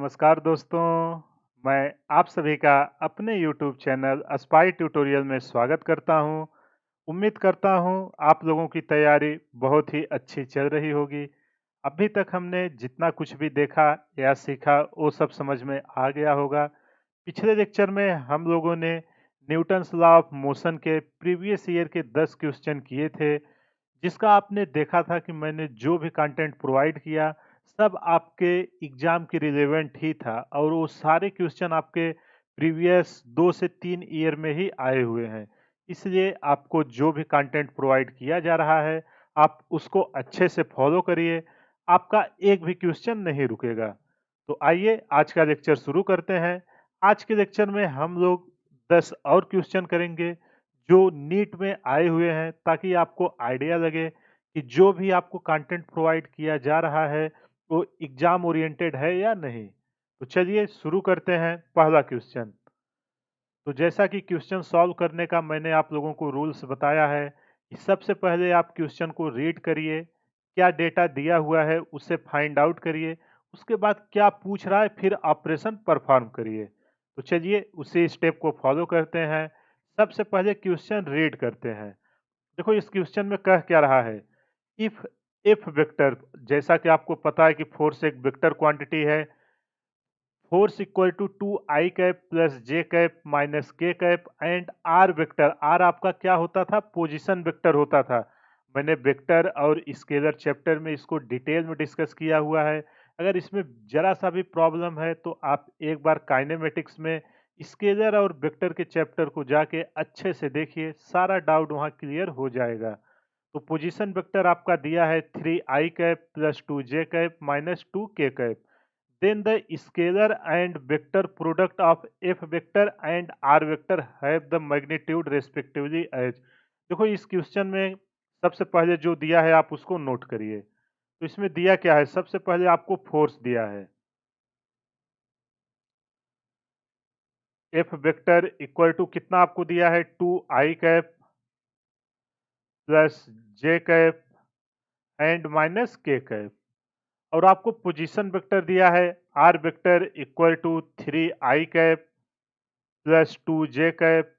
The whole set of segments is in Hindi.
नमस्कार दोस्तों, मैं आप सभी का अपने YouTube चैनल अस्पाई ट्यूटोरियल में स्वागत करता हूं। उम्मीद करता हूं आप लोगों की तैयारी बहुत ही अच्छी चल रही होगी। अभी तक हमने जितना कुछ भी देखा या सीखा वो सब समझ में आ गया होगा। पिछले लेक्चर में हम लोगों ने न्यूटन्स लॉ ऑफ मोशन के प्रीवियस ईयर के 10 क्वेश्चन किए थे, जिसका आपने देखा था कि मैंने जो भी कंटेंट प्रोवाइड किया सब आपके एग्जाम के रिलेवेंट ही था और वो सारे क्वेश्चन आपके प्रीवियस 2 से 3 ईयर में ही आए हुए हैं। इसलिए आपको जो भी कंटेंट प्रोवाइड किया जा रहा है आप उसको अच्छे से फॉलो करिए, आपका एक भी क्वेश्चन नहीं रुकेगा। तो आइए आज का लेक्चर शुरू करते हैं। आज के लेक्चर में हम लोग 10 और क्वेश्चन करेंगे जो नीट में आए हुए हैं, ताकि आपको आइडिया लगे कि जो भी आपको कंटेंट प्रोवाइड किया जा रहा है वो एग्जाम ओरिएंटेड है या नहीं। तो चलिए शुरू करते हैं पहला क्वेश्चन। तो जैसा कि क्वेश्चन सॉल्व करने का मैंने आप लोगों को रूल्स बताया है कि सबसे पहले आप क्वेश्चन को रीड करिए, क्या डेटा दिया हुआ है उसे फाइंड आउट करिए, उसके बाद क्या पूछ रहा है फिर ऑपरेशन परफॉर्म करिए। तो चलिए उसी स्टेप को फॉलो करते हैं। सबसे पहले क्वेश्चन रीड करते हैं। देखो इस क्वेश्चन में कह क्या रहा है, इफ इफ वेक्टर, जैसा कि आपको पता है कि फोर्स एक वेक्टर क्वांटिटी है। Force equal to 2i cap plus j cap minus k cap and r vector. R आपका क्या होता था, पोजीशन वेक्टर होता था। मैंने वेक्टर और स्केलर चैप्टर में इसको डिटेल में डिस्कस किया हुआ है। अगर इसमें जरा सा भी प्रॉब्लम है तो आप एक बार काइनेमेटिक्स में स्केलर और वेक्टर के चैप्टर को जाके अच्छे से देखिए, सारा डाउट वहाँ क्लियर हो जाएगा। तो पोजीशन वेक्टर आपका दिया है 3i cap plus 2j cap minus 2k cap. then the scalar and vector product of f vector and r vector have the magnitude respectively as। देखो इस क्वेश्चन में सबसे पहले जो दिया है आप उसको नोट करिए। तो इसमें दिया क्या है, सबसे पहले आपको फोर्स दिया है एफ वेक्टर इक्वल टू कितना आपको दिया है 2i cap plus j cap and minus k cap. और आपको पोजीशन वेक्टर दिया है r vector equal to 3i cap plus 2j cap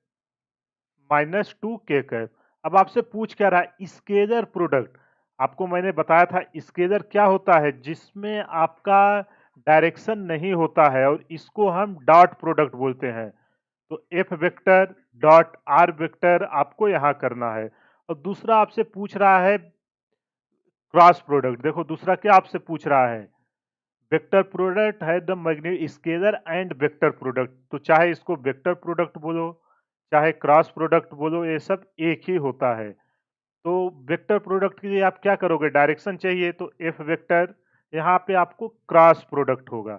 minus 2k cap. अब आपसे पूछ क्या रहा है, स्केलर प्रोडक्ट। आपको मैंने बताया था स्केलर क्या होता है, जिसमें आपका डायरेक्शन नहीं होता है और इसको हम डॉट प्रोडक्ट बोलते हैं। तो F vector dot are vector आपको यहाँ करना है। और दूसरा आपसे पूछ रहा है क्रॉस प्रोडक्ट। देखो दूसरा क्या आपसे पूछ रहा है, वेक्टर प्रोडक्ट है द मैग्नी स्केलर एंड वेक्टर प्रोडक्ट। तो चाहे इसको वेक्टर प्रोडक्ट बोलो चाहे क्रॉस प्रोडक्ट बोलो, ये सब एक ही होता है। तो वेक्टर प्रोडक्ट के लिए आप क्या करोगे, डायरेक्शन चाहिए तो एफ वेक्टर, यहाँ पे आपको क्रॉस प्रोडक्ट होगा।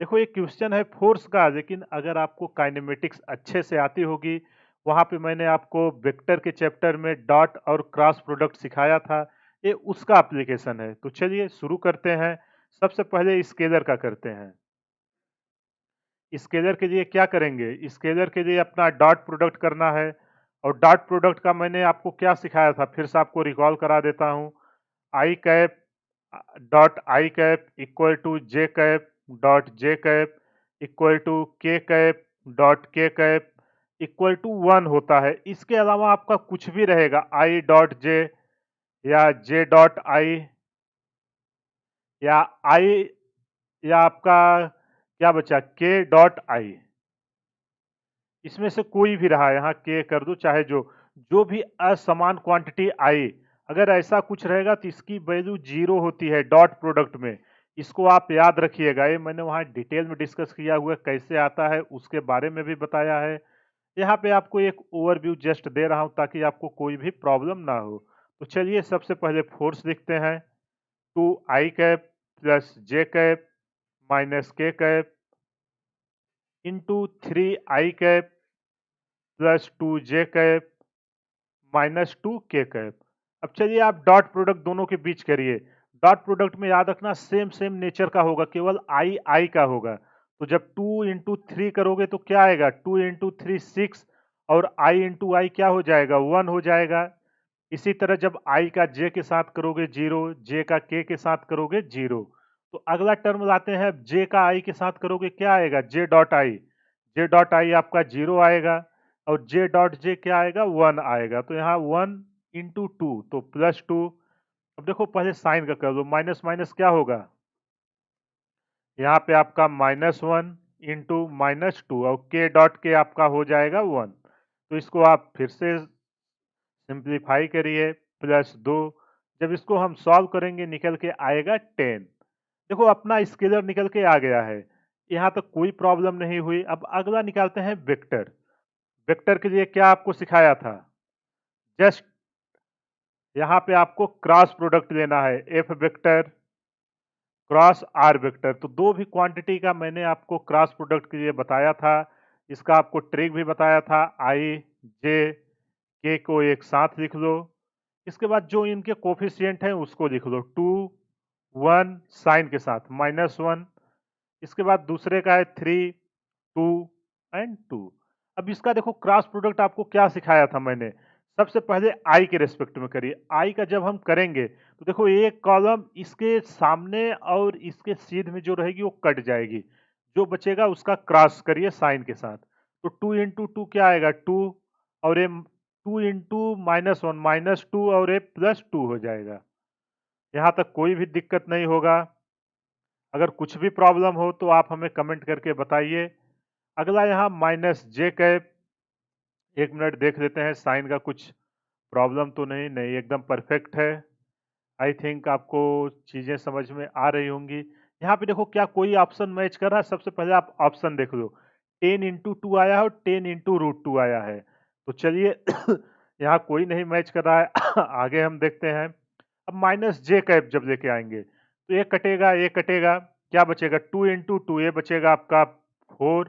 देखो ये क्वेश्चन है फोर्स का, लेकिन अगर आपको काइनेमेटिक्स अच्छे से आती होगी, वहां पे मैंने आपको वेक्टर के चैप्टर में डॉट और क्रॉस प्रोडक्ट सिखाया था, ये उसका एप्लीकेशन है। तो चलिए शुरू करते हैं। सबसे पहले स्केलर का करते हैं। स्केलर के लिए क्या करेंगे, स्केलर के लिए अपना डॉट प्रोडक्ट करना है। और डॉट प्रोडक्ट का मैंने आपको क्या सिखाया था, फिर से आपको रिकॉल करा देता हूं। I cap dot i cap equal to j cap dot j cap equal to k cap dot k cap equal to 1 होता है। इसके अलावा आपका कुछ भी रहेगा, आई डॉट जे या जे डॉट आई या आई या आपका क्या बचा के डॉट आई, इसमें से कोई भी रहा, यहाँ के कर दो चाहे जो भी असमान क्वांटिटी आई, अगर ऐसा कुछ रहेगा तो इसकी वैल्यू 0 होती है डॉट प्रोडक्ट में। इसको आप याद रखिएगा, ये मैंने वहाँ डिटेल में डिस्कस किया हुआ है, कैसे आता है उसके बारे में भी बताया है। यहाँ पे आपको एक ओवरव्यू जस्ट दे रहा हूँ ताकि आपको कोई भी प्रॉब्लम ना हो। तो चलिए सबसे पहले फोर्स लिखते हैं, 2i cap plus j cap minus k cap into 3i cap plus 2j cap minus 2k cap. अब चलिए आप डॉट प्रोडक्ट दोनों के बीच करिए। डॉट प्रोडक्ट में याद रखना सेम सेम नेचर का होगा, केवल आई का होगा। तो जब 2 इंटू 3 करोगे तो क्या आएगा, 2 इंटू 3 6 और आई इंटू आई क्या हो जाएगा, 1 हो जाएगा। इसी तरह जब आई का जे के साथ करोगे 0, जे का के साथ करोगे 0। तो अगला टर्म लाते हैं, जे का आई के साथ करोगे क्या आएगा, J dot I. J dot I आपका 0 आएगा और जे डॉट जे क्या आएगा, 1 आएगा। तो यहाँ 1 इंटू टू तो +2। अब देखो पहले साइन का कर दो, माइनस माइनस क्या होगा, यहाँ पे आपका -1 इंटू -2 और के डॉट के आपका हो जाएगा 1। तो इसको आप फिर से सिंप्लीफाई करिए, +2। जब इसको हम सॉल्व करेंगे निकल के आएगा 10। देखो अपना स्केलर निकल के आ गया है, यहाँ तक कोई प्रॉब्लम नहीं हुई। अब अगला निकालते हैं वेक्टर। वेक्टर के लिए क्या आपको सिखाया था, जस्ट यहाँ पे आपको क्रॉस प्रोडक्ट लेना है, f vector cross r vector. तो दो भी क्वांटिटी का मैंने आपको क्रॉस प्रोडक्ट के लिए बताया था, इसका आपको ट्रिक भी बताया था। आई जे के को एक साथ लिख लो, इसके बाद जो इनके कोफिशिएंट हैं उसको लिख लो, 2 1 साइन के साथ -1। इसके बाद दूसरे का है 3 2 एंड 2। अब इसका देखो क्रॉस प्रोडक्ट आपको क्या सिखाया था मैंने, सबसे पहले आई के रेस्पेक्ट में करिए। आई का जब हम करेंगे तो देखो एक कॉलम इसके सामने और इसके सीध में जो रहेगी वो कट जाएगी, जो बचेगा उसका क्रॉस करिए साइन के साथ। तो 2 इंटू टू क्या आएगा, 2 और ये 2 इंटू -1 -2 और ये +2 हो जाएगा। यहाँ तक कोई भी दिक्कत नहीं होगा। अगर कुछ भी प्रॉब्लम हो तो आप हमें कमेंट करके बताइए। अगला यहाँ -j कैप, एक मिनट देख लेते हैं साइन का कुछ प्रॉब्लम तो नहीं, नहीं एकदम परफेक्ट है। आई थिंक आपको चीज़ें समझ में आ रही होंगी। यहाँ पे देखो क्या कोई ऑप्शन मैच कर रहा है, सबसे पहले आप ऑप्शन देख लो, 10 इंटू टू आया है और 10 इंटू √2 आया है। तो चलिए यहाँ कोई नहीं मैच कर रहा है आगे हम देखते हैं। अब -j कैप जब लेके आएंगे तो ये कटेगा, क्या बचेगा, 2 इंटू टू, ये बचेगा आपका 4,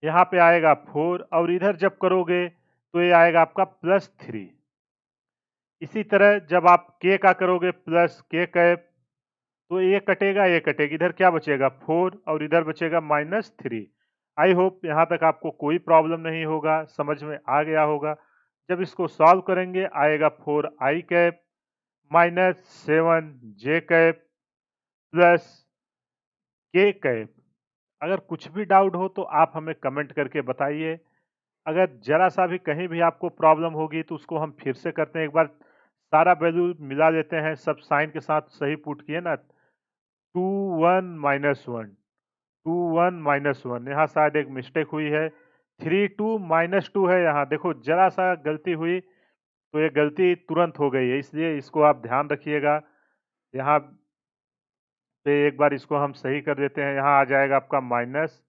यहाँ पे आएगा 4 और इधर जब करोगे तो ये आएगा आपका +3। इसी तरह जब आप के का करोगे प्लस के कैप तो ये कटेगा, इधर क्या बचेगा 4 और इधर बचेगा -3। आई होप यहाँ तक आपको कोई प्रॉब्लम नहीं होगा, समझ में आ गया होगा। जब इसको सॉल्व करेंगे आएगा 4 आई कैप -7 जे कैप प्लस के कैप। अगर कुछ भी डाउट हो तो आप हमें कमेंट करके बताइए। अगर जरा सा भी कहीं भी आपको प्रॉब्लम होगी तो उसको हम फिर से करते हैं, एक बार सारा वैल्यू मिला देते हैं, सब साइन के साथ सही पुट किए ना, 2 1 -1 2 1 -1, यहाँ शायद एक मिस्टेक हुई है, 3 2 -2 है, यहाँ देखो जरा सा गलती हुई तो ये गलती तुरंत हो गई है, इसलिए इसको आप ध्यान रखिएगा। यहाँ पे एक बार इसको हम सही कर देते हैं, यहाँ आ जाएगा आपका माइनस,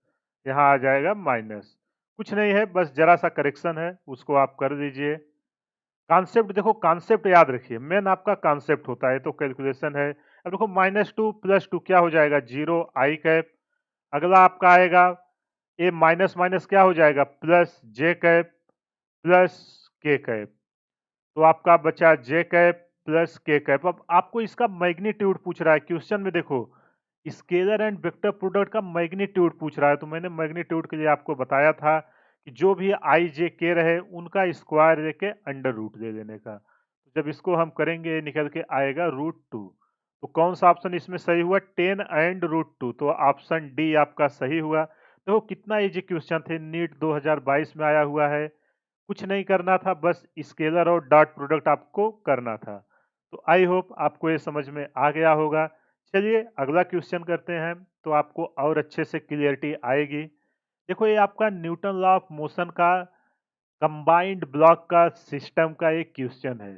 यहाँ आ जाएगा माइनस, कुछ नहीं है, बस जरा सा करेक्शन है, उसको आप कर दीजिए। कॉन्सेप्ट देखो, कॉन्सेप्ट याद रखिए, मेन आपका कॉन्सेप्ट होता है, तो कैलकुलेशन है। अब देखो -2 +2 क्या हो जाएगा, 0 आई कैप। अगला आपका आएगा ये माइनस माइनस क्या हो जाएगा, प्लस जे कैप प्लस के कैप। तो आपका बचा जे कैप प्लस के कैप। अब आपको इसका मैग्नीट्यूड पूछ रहा है क्वेश्चन में, देखो स्केलर एंड वेक्टर प्रोडक्ट का मैग्नीट्यूड पूछ रहा है, तो मैंने मैग्नीट्यूड के लिए आपको बताया था कि जो भी आई जे के रहे उनका स्क्वायर लेके अंडर रूट ले लेने का। तो जब इसको हम करेंगे निकल के आएगा √2। तो कौन सा ऑप्शन इसमें सही हुआ, 10 एंड √2, तो ऑप्शन डी आपका सही हुआ। देखो कितना इजी क्वेश्चन थे, नीट 2022 में आया हुआ है, कुछ नहीं करना था, बस स्केलर और डॉट प्रोडक्ट आपको करना था। तो आई होप आपको ये समझ में आ गया होगा। चलिए अगला क्वेश्चन करते हैं, तो आपको और अच्छे से क्लियरिटी आएगी। देखो ये आपका न्यूटन लॉ ऑफ मोशन का कंबाइंड ब्लॉक का सिस्टम का एक क्वेश्चन है।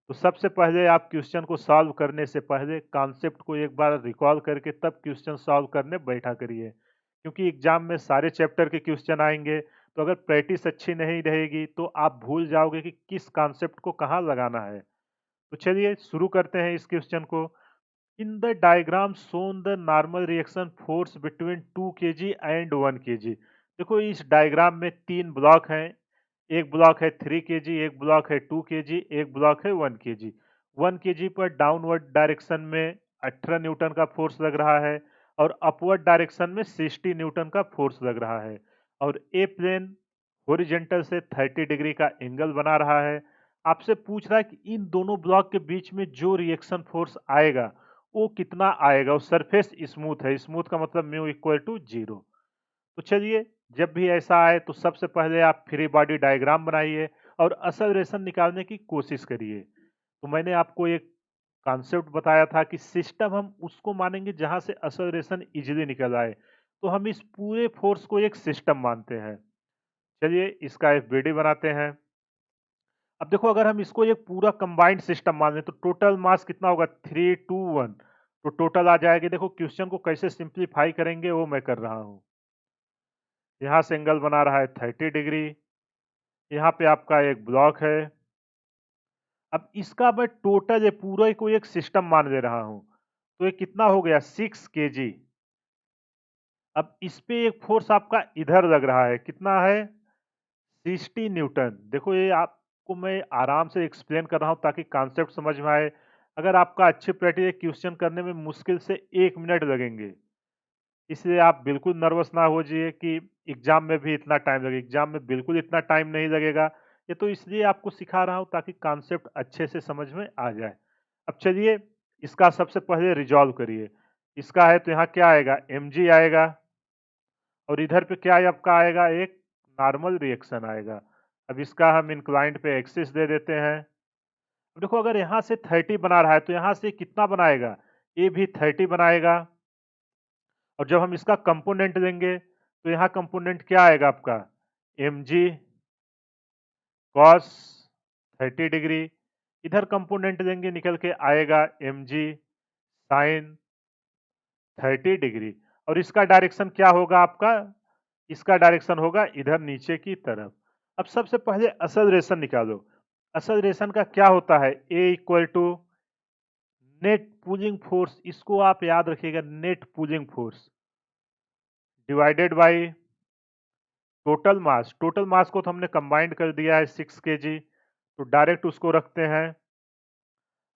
तो सबसे पहले आप क्वेश्चन को सॉल्व करने से पहले कॉन्सेप्ट को एक बार रिकॉल करके तब क्वेश्चन सॉल्व करने बैठा करिए, क्योंकि एग्जाम में सारे चैप्टर के क्वेश्चन आएंगे, तो अगर प्रैक्टिस अच्छी नहीं रहेगी तो आप भूल जाओगे कि किस कॉन्सेप्ट को कहाँ लगाना है। तो चलिए शुरू करते हैं इस क्वेश्चन को। In the diagram shown the normal reaction force between 2 kg and 1 kg। देखो इस डायग्राम में तीन ब्लॉक हैं, एक ब्लॉक है 3 kg, एक ब्लॉक है 2 kg, एक ब्लॉक है 1 kg। 1 kg पर डाउनवर्ड डायरेक्शन में 18 न्यूटन का फोर्स लग रहा है और अपवर्ड डायरेक्शन में 60 न्यूटन का फोर्स लग रहा है, और ए प्लेन हॉरिजेंटल से 30 डिग्री का एंगल बना रहा है, आपसे पूछ रहा है कि इन दोनों ब्लॉक के बीच में जो रिएक्शन फोर्स आएगा वो कितना आएगा। वो सरफेस स्मूथ है, स्मूथ का मतलब म्यू इक्वल टू 0। तो चलिए, जब भी ऐसा आए तो सबसे पहले आप फ्री बॉडी डायग्राम बनाइए और असलरेशन निकालने की कोशिश करिए। तो मैंने आपको एक कॉन्सेप्ट बताया था कि सिस्टम हम उसको मानेंगे जहां से असलरेशन इजीली निकल आए। तो हम इस पूरे फोर्स को एक सिस्टम मानते हैं। चलिए इसका एफबीडी बनाते हैं। अब देखो, अगर हम इसको एक पूरा कंबाइंड सिस्टम मान लें तो टोटल मास कितना होगा, 321। तो टोटल आ जाएगी। देखो क्वेश्चन को कैसे सिंप्लीफाई करेंगे वो मैं कर रहा हूँ। यहाँ से एंगल बना रहा है 30 डिग्री। यहाँ पे आपका एक ब्लॉक है। अब इसका मैं टोटल ये पूरा को एक सिस्टम मान ले रहा हूँ। तो ये कितना हो गया, 6 kg। अब इस पे एक फोर्स आपका इधर लग रहा है, कितना है, 60 न्यूटन। देखो ये आपको मैं आराम से एक्सप्लेन कर रहा हूँ ताकि कॉन्सेप्ट समझ में आए। अगर आपका अच्छी प्रैक्टिस क्वेश्चन करने में मुश्किल से 1 मिनट लगेंगे, इसलिए आप बिल्कुल नर्वस ना हो जाइए कि एग्जाम में भी इतना टाइम लगेगा। एग्जाम में बिल्कुल इतना टाइम नहीं लगेगा। ये तो इसलिए आपको सिखा रहा हूँ ताकि कॉन्सेप्ट अच्छे से समझ में आ जाए। अब चलिए इसका सबसे पहले रिजॉल्व करिए। इसका है तो यहाँ क्या आएगा, mg आएगा। और इधर पे क्या है आपका आएगा, एक नॉर्मल रिएक्शन आएगा। अब इसका हम इंक्लाइंड पे एक्सिस दे देते हैं। अब देखो, अगर यहाँ से 30 बना रहा है तो यहाँ से कितना बनाएगा, ये भी 30 बनाएगा। और जब हम इसका कंपोनेंट लेंगे तो यहाँ कंपोनेंट क्या आएगा आपका, mg cos 30 डिग्री। इधर कंपोनेंट लेंगे, निकल के आएगा mg sin 30 डिग्री। और इसका डायरेक्शन क्या होगा आपका, इसका डायरेक्शन होगा इधर नीचे की तरफ। अब सबसे पहले असल रेशन निकालो। असल रेशन का क्या होता है, A equal to net pulling force, इसको आप याद रखिएगा, net pulling force divided by total mass. Total mass को तो हमने कंबाइंड कर दिया है 6 kg, तो डायरेक्ट उसको रखते हैं।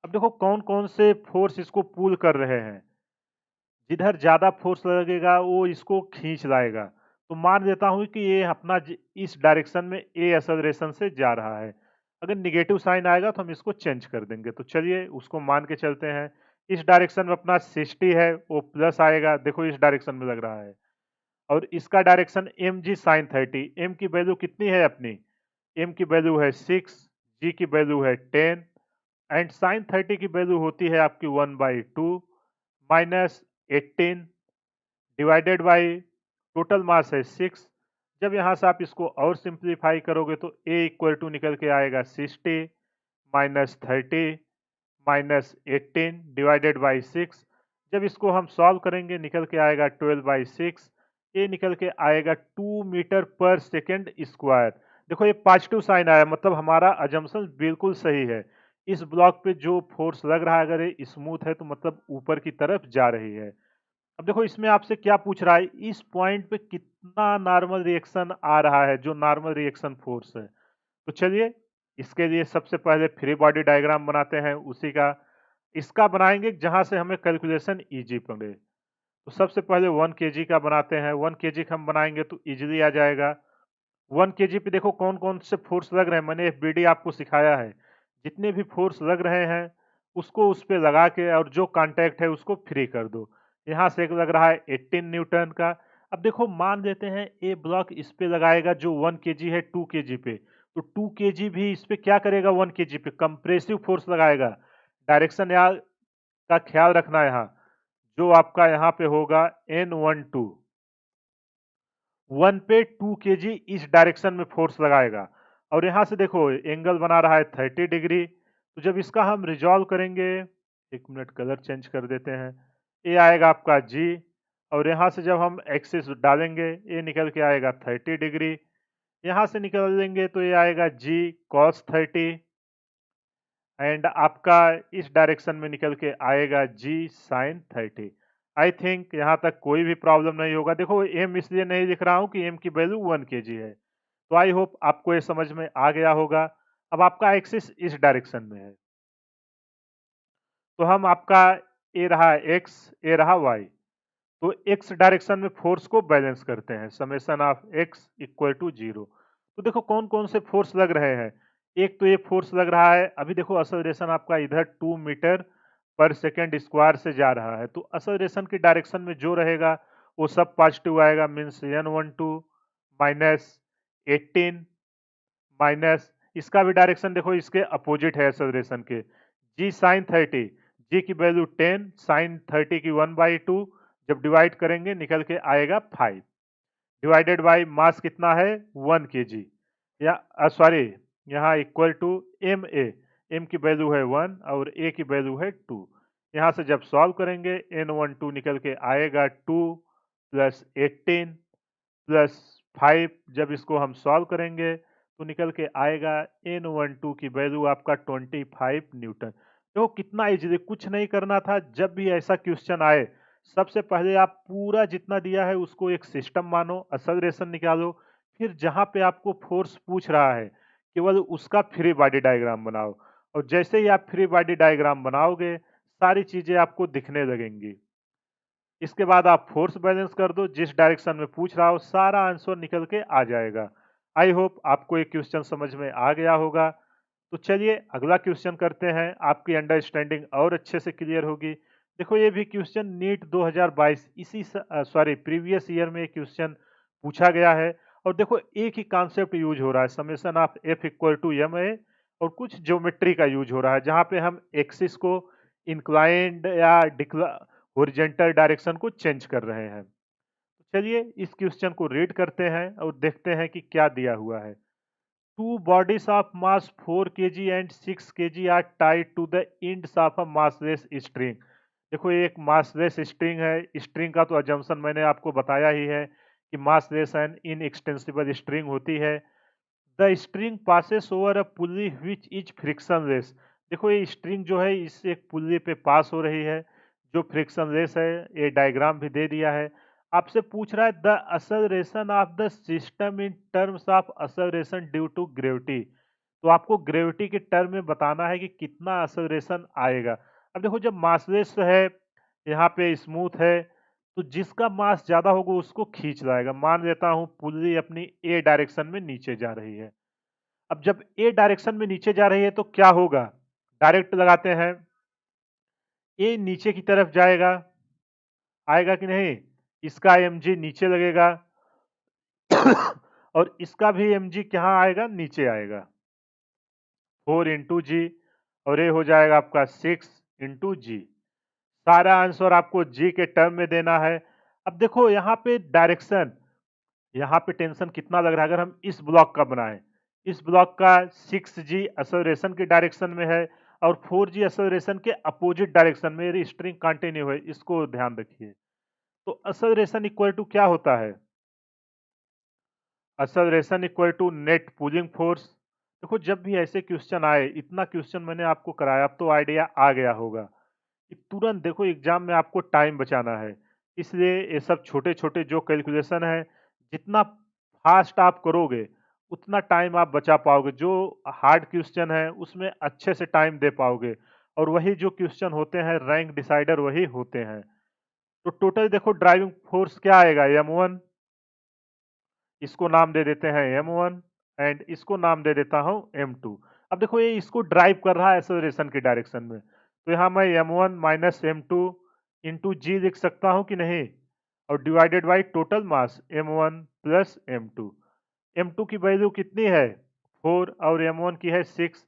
अब देखो कौन कौन से फोर्स इसको पुल कर रहे हैं। जिधर ज्यादा फोर्स लगेगा वो इसको खींच लाएगा। तो मान लेता हूं कि ये अपना इस डायरेक्शन में ए एक्सेलरेशन से जा रहा है। अगर निगेटिव साइन आएगा तो हम इसको चेंज कर देंगे। तो चलिए उसको मान के चलते हैं। इस डायरेक्शन में अपना 60 है, वो प्लस आएगा। देखो इस डायरेक्शन में लग रहा है। और इसका direction m g sine 30। M की वैल्यू कितनी है अपनी, एम की वैल्यू है 6, जी की वैल्यू है 10 एंड साइन 30 की वैल्यू होती है आपकी 1/2 minus 18 divided by total mass है 6। जब यहाँ से आप इसको और सिंप्लीफाई करोगे तो a इक्वल टू निकल के आएगा 60 माइनस 30 माइनस 18 डिवाइडेड बाई 6। जब इसको हम सॉल्व करेंगे निकल के आएगा 12/6। ये निकल के आएगा 2 मीटर पर सेकेंड स्क्वायर। देखो ये पॉजिटिव साइन आया, मतलब हमारा अजम्पशन बिल्कुल सही है। इस ब्लॉक पे जो फोर्स लग रहा है अगर ये स्मूथ है तो मतलब ऊपर की तरफ जा रही है। अब देखो इसमें आपसे क्या पूछ रहा है, इस पॉइंट पे कितना नॉर्मल रिएक्शन आ रहा है, जो नॉर्मल रिएक्शन फोर्स है। तो चलिए इसके लिए सबसे पहले फ्री बॉडी डायग्राम बनाते हैं उसी का। इसका बनाएंगे जहां से हमें कैलकुलेशन इजी पड़े। तो सबसे पहले 1 kg का बनाते हैं। 1 kg का हम बनाएंगे तो इजीली आ जाएगा। 1 kg पे देखो कौन कौन से फोर्स लग रहे हैं, मैंने एफबीडी आपको सिखाया है। जितने भी फोर्स लग रहे हैं उसको उस पे लगा के और जो कांटेक्ट है उसको फ्री कर दो। यहाँ से एक लग रहा है 18 न्यूटन का। अब देखो मान लेते हैं ए ब्लॉक इस पे लगाएगा जो 1 kg है 2 kg पे। तो 2 kg भी इस पे क्या करेगा, 1 kg पे कंप्रेसिव फोर्स लगाएगा। डायरेक्शन यहाँ का ख्याल रखना, यहाँ जो आपका यहाँ पे होगा N12 1 पे 2 kg इस डायरेक्शन में फोर्स लगाएगा। और यहाँ से देखो एंगल बना रहा है 30 डिग्री। तो जब इसका हम रिजॉल्व करेंगे, 1 मिनट कलर चेंज कर देते हैं, ये आएगा आपका जी। और यहाँ से जब हम एक्सिस डालेंगे ये निकल के आएगा 30 डिग्री। यहाँ से निकल लेंगे तो ये आएगा जी कॉस 30 एंड आपका इस डायरेक्शन में निकल के आएगा जी साइन 30। आई थिंक यहाँ तक कोई भी प्रॉब्लम नहीं होगा। देखो एम इसलिए नहीं लिख रहा हूँ कि एम की वैल्यू 1 kg है। तो आई होप आपको ये समझ में आ गया होगा। अब आपका एक्सिस इस डायरेक्शन में है तो हम आपका ए रहा एक्स, ए रहा वाई। तो एक्स डायरेक्शन में फोर्स को बैलेंस करते हैं, summation of x equal to 0। तो देखो कौन कौन से फोर्स लग रहे हैं। एक तो ये फोर्स लग रहा है, अभी देखो असलरेशन आपका इधर 2 मीटर पर सेकेंड स्क्वायर से जा रहा है, तो असलरेशन की डायरेक्शन में जो रहेगा वो सब पॉजिटिव आएगा। मीन्स N12 माइनस 18 माइनस इसका भी डायरेक्शन देखो इसके अपोजिट है एक्सेलरेशन के। जी साइन 30, जी की वैल्यू 10, साइन 30 की 1/2, जब डिवाइड करेंगे निकल के आएगा 5, डिवाइडेड बाय मास कितना है 1 kg, या सॉरी यहाँ equal to m a, m की वैल्यू है 1 और ए की वैल्यू है 2। यहाँ से जब सॉल्व करेंगे N12 निकल के आएगा 2 प्लस 18 प्लस 5, जब इसको हम सॉल्व करेंगे तो निकल के आएगा N12 की वैल्यू आपका 25 न्यूटन। देखो कितना इजीली, कुछ नहीं करना था। जब भी ऐसा क्वेश्चन आए सबसे पहले आप पूरा जितना दिया है उसको एक सिस्टम मानो, एक्सेलरेशन निकालो, फिर जहां पे आपको फोर्स पूछ रहा है केवल उसका फ्री बॉडी डायग्राम बनाओ, और जैसे ही आप फ्री बॉडी डायग्राम बनाओगे सारी चीजें आपको दिखने लगेंगी। इसके बाद आप फोर्स बैलेंस कर दो, जिस डायरेक्शन में पूछ रहा हो सारा आंसर निकल के आ जाएगा। आई होप आपको ये क्वेश्चन समझ में आ गया होगा। तो चलिए अगला क्वेश्चन करते हैं, आपकी अंडरस्टैंडिंग और अच्छे से क्लियर होगी। देखो ये भी क्वेश्चन नीट 2022 इसी प्रीवियस ईयर में क्वेश्चन पूछा गया है, और देखो एक ही कॉन्सेप्ट यूज हो रहा है, summation of F equal to m a, और कुछ ज्योमेट्री का यूज हो रहा है जहां पे हम एक्सिस को इंक्लाइंड या हॉरिजॉन्टल डायरेक्शन को चेंज कर रहे हैं। तो चलिए इस क्वेश्चन को रीड करते हैं और देखते हैं कि क्या दिया हुआ है। Two bodies of mass 4 kg and 6 kg are tied to the ends of a massless string. देखो ये एक मासलेस स्ट्रिंग है, स्ट्रिंग का तो अजम्पशन मैंने आपको बताया ही है कि मासलेस एंड इनएक्सटेंसिबल स्ट्रिंग होती है। The string passes over a pulley which is frictionless. देखो ये स्ट्रिंग जो है इस एक पुल्ली पे पास हो रही है जो फ्रिक्शनलेस है, ये डायग्राम भी दे दिया है। आपसे पूछ रहा है the acceleration of the system in terms of acceleration due to gravity. तो आपको ग्रेविटी के टर्म में बताना है कि कितना असलरेशन आएगा। अब देखो जब मासलेस है, यहाँ पे स्मूथ है, तो जिसका मास ज्यादा होगा उसको खींच लाएगा। मान लेता हूं पुल्ली अपनी ए डायरेक्शन में नीचे जा रही है। अब जब ए डायरेक्शन में नीचे जा रही है तो क्या होगा, डायरेक्ट लगाते हैं, ए नीचे की तरफ जाएगा, आएगा कि नहीं, इसका mg नीचे लगेगा और इसका भी mg कहाँ आएगा, नीचे आएगा, 4 इंटू जी, और ये हो जाएगा आपका 6 इंटू जी। सारा आंसर आपको जी के टर्म में देना है। अब देखो यहाँ पे डायरेक्शन, यहाँ पे टेंशन कितना लग रहा है, अगर हम इस ब्लॉक का बनाएं, इस ब्लॉक का 6g एक्सेलरेशन की डायरेक्शन में है और 4g एक्सेलरेशन के अपोजिट डायरेक्शन में, ये स्ट्रिंग कंटिन्यू है, इसको ध्यान रखिए। तो एक्सेलरेशन इक्वल टू क्या होता है, acceleration equal to net pulling force. देखो जब भी ऐसे क्वेश्चन आए, इतना क्वेश्चन मैंने आपको कराया, अब तो आइडिया आ गया होगा कि तुरंत देखो एग्जाम में आपको टाइम बचाना है, इसलिए ये सब छोटे छोटे जो कैलकुलेशन है जितना फास्ट आप करोगे उतना टाइम आप बचा पाओगे। जो हार्ड क्वेश्चन है उसमें अच्छे से टाइम दे पाओगे, और वही जो क्वेश्चन होते हैं रैंक डिसाइडर वही होते हैं। तो टोटल देखो ड्राइविंग फोर्स क्या आएगा, m1, इसको नाम दे देते हैं m1, एंड इसको नाम दे देता हूं m2। अब देखो ये इसको ड्राइव कर रहा है एक्सेलरेशन की डायरेक्शन में, तो यहाँ मैं m1 माइनस m2 इंटू जी लिख सकता हूं कि नहीं, और divided by total mass m1 plus m2। m2 की वैल्यू कितनी है 4 और m1 की है 6,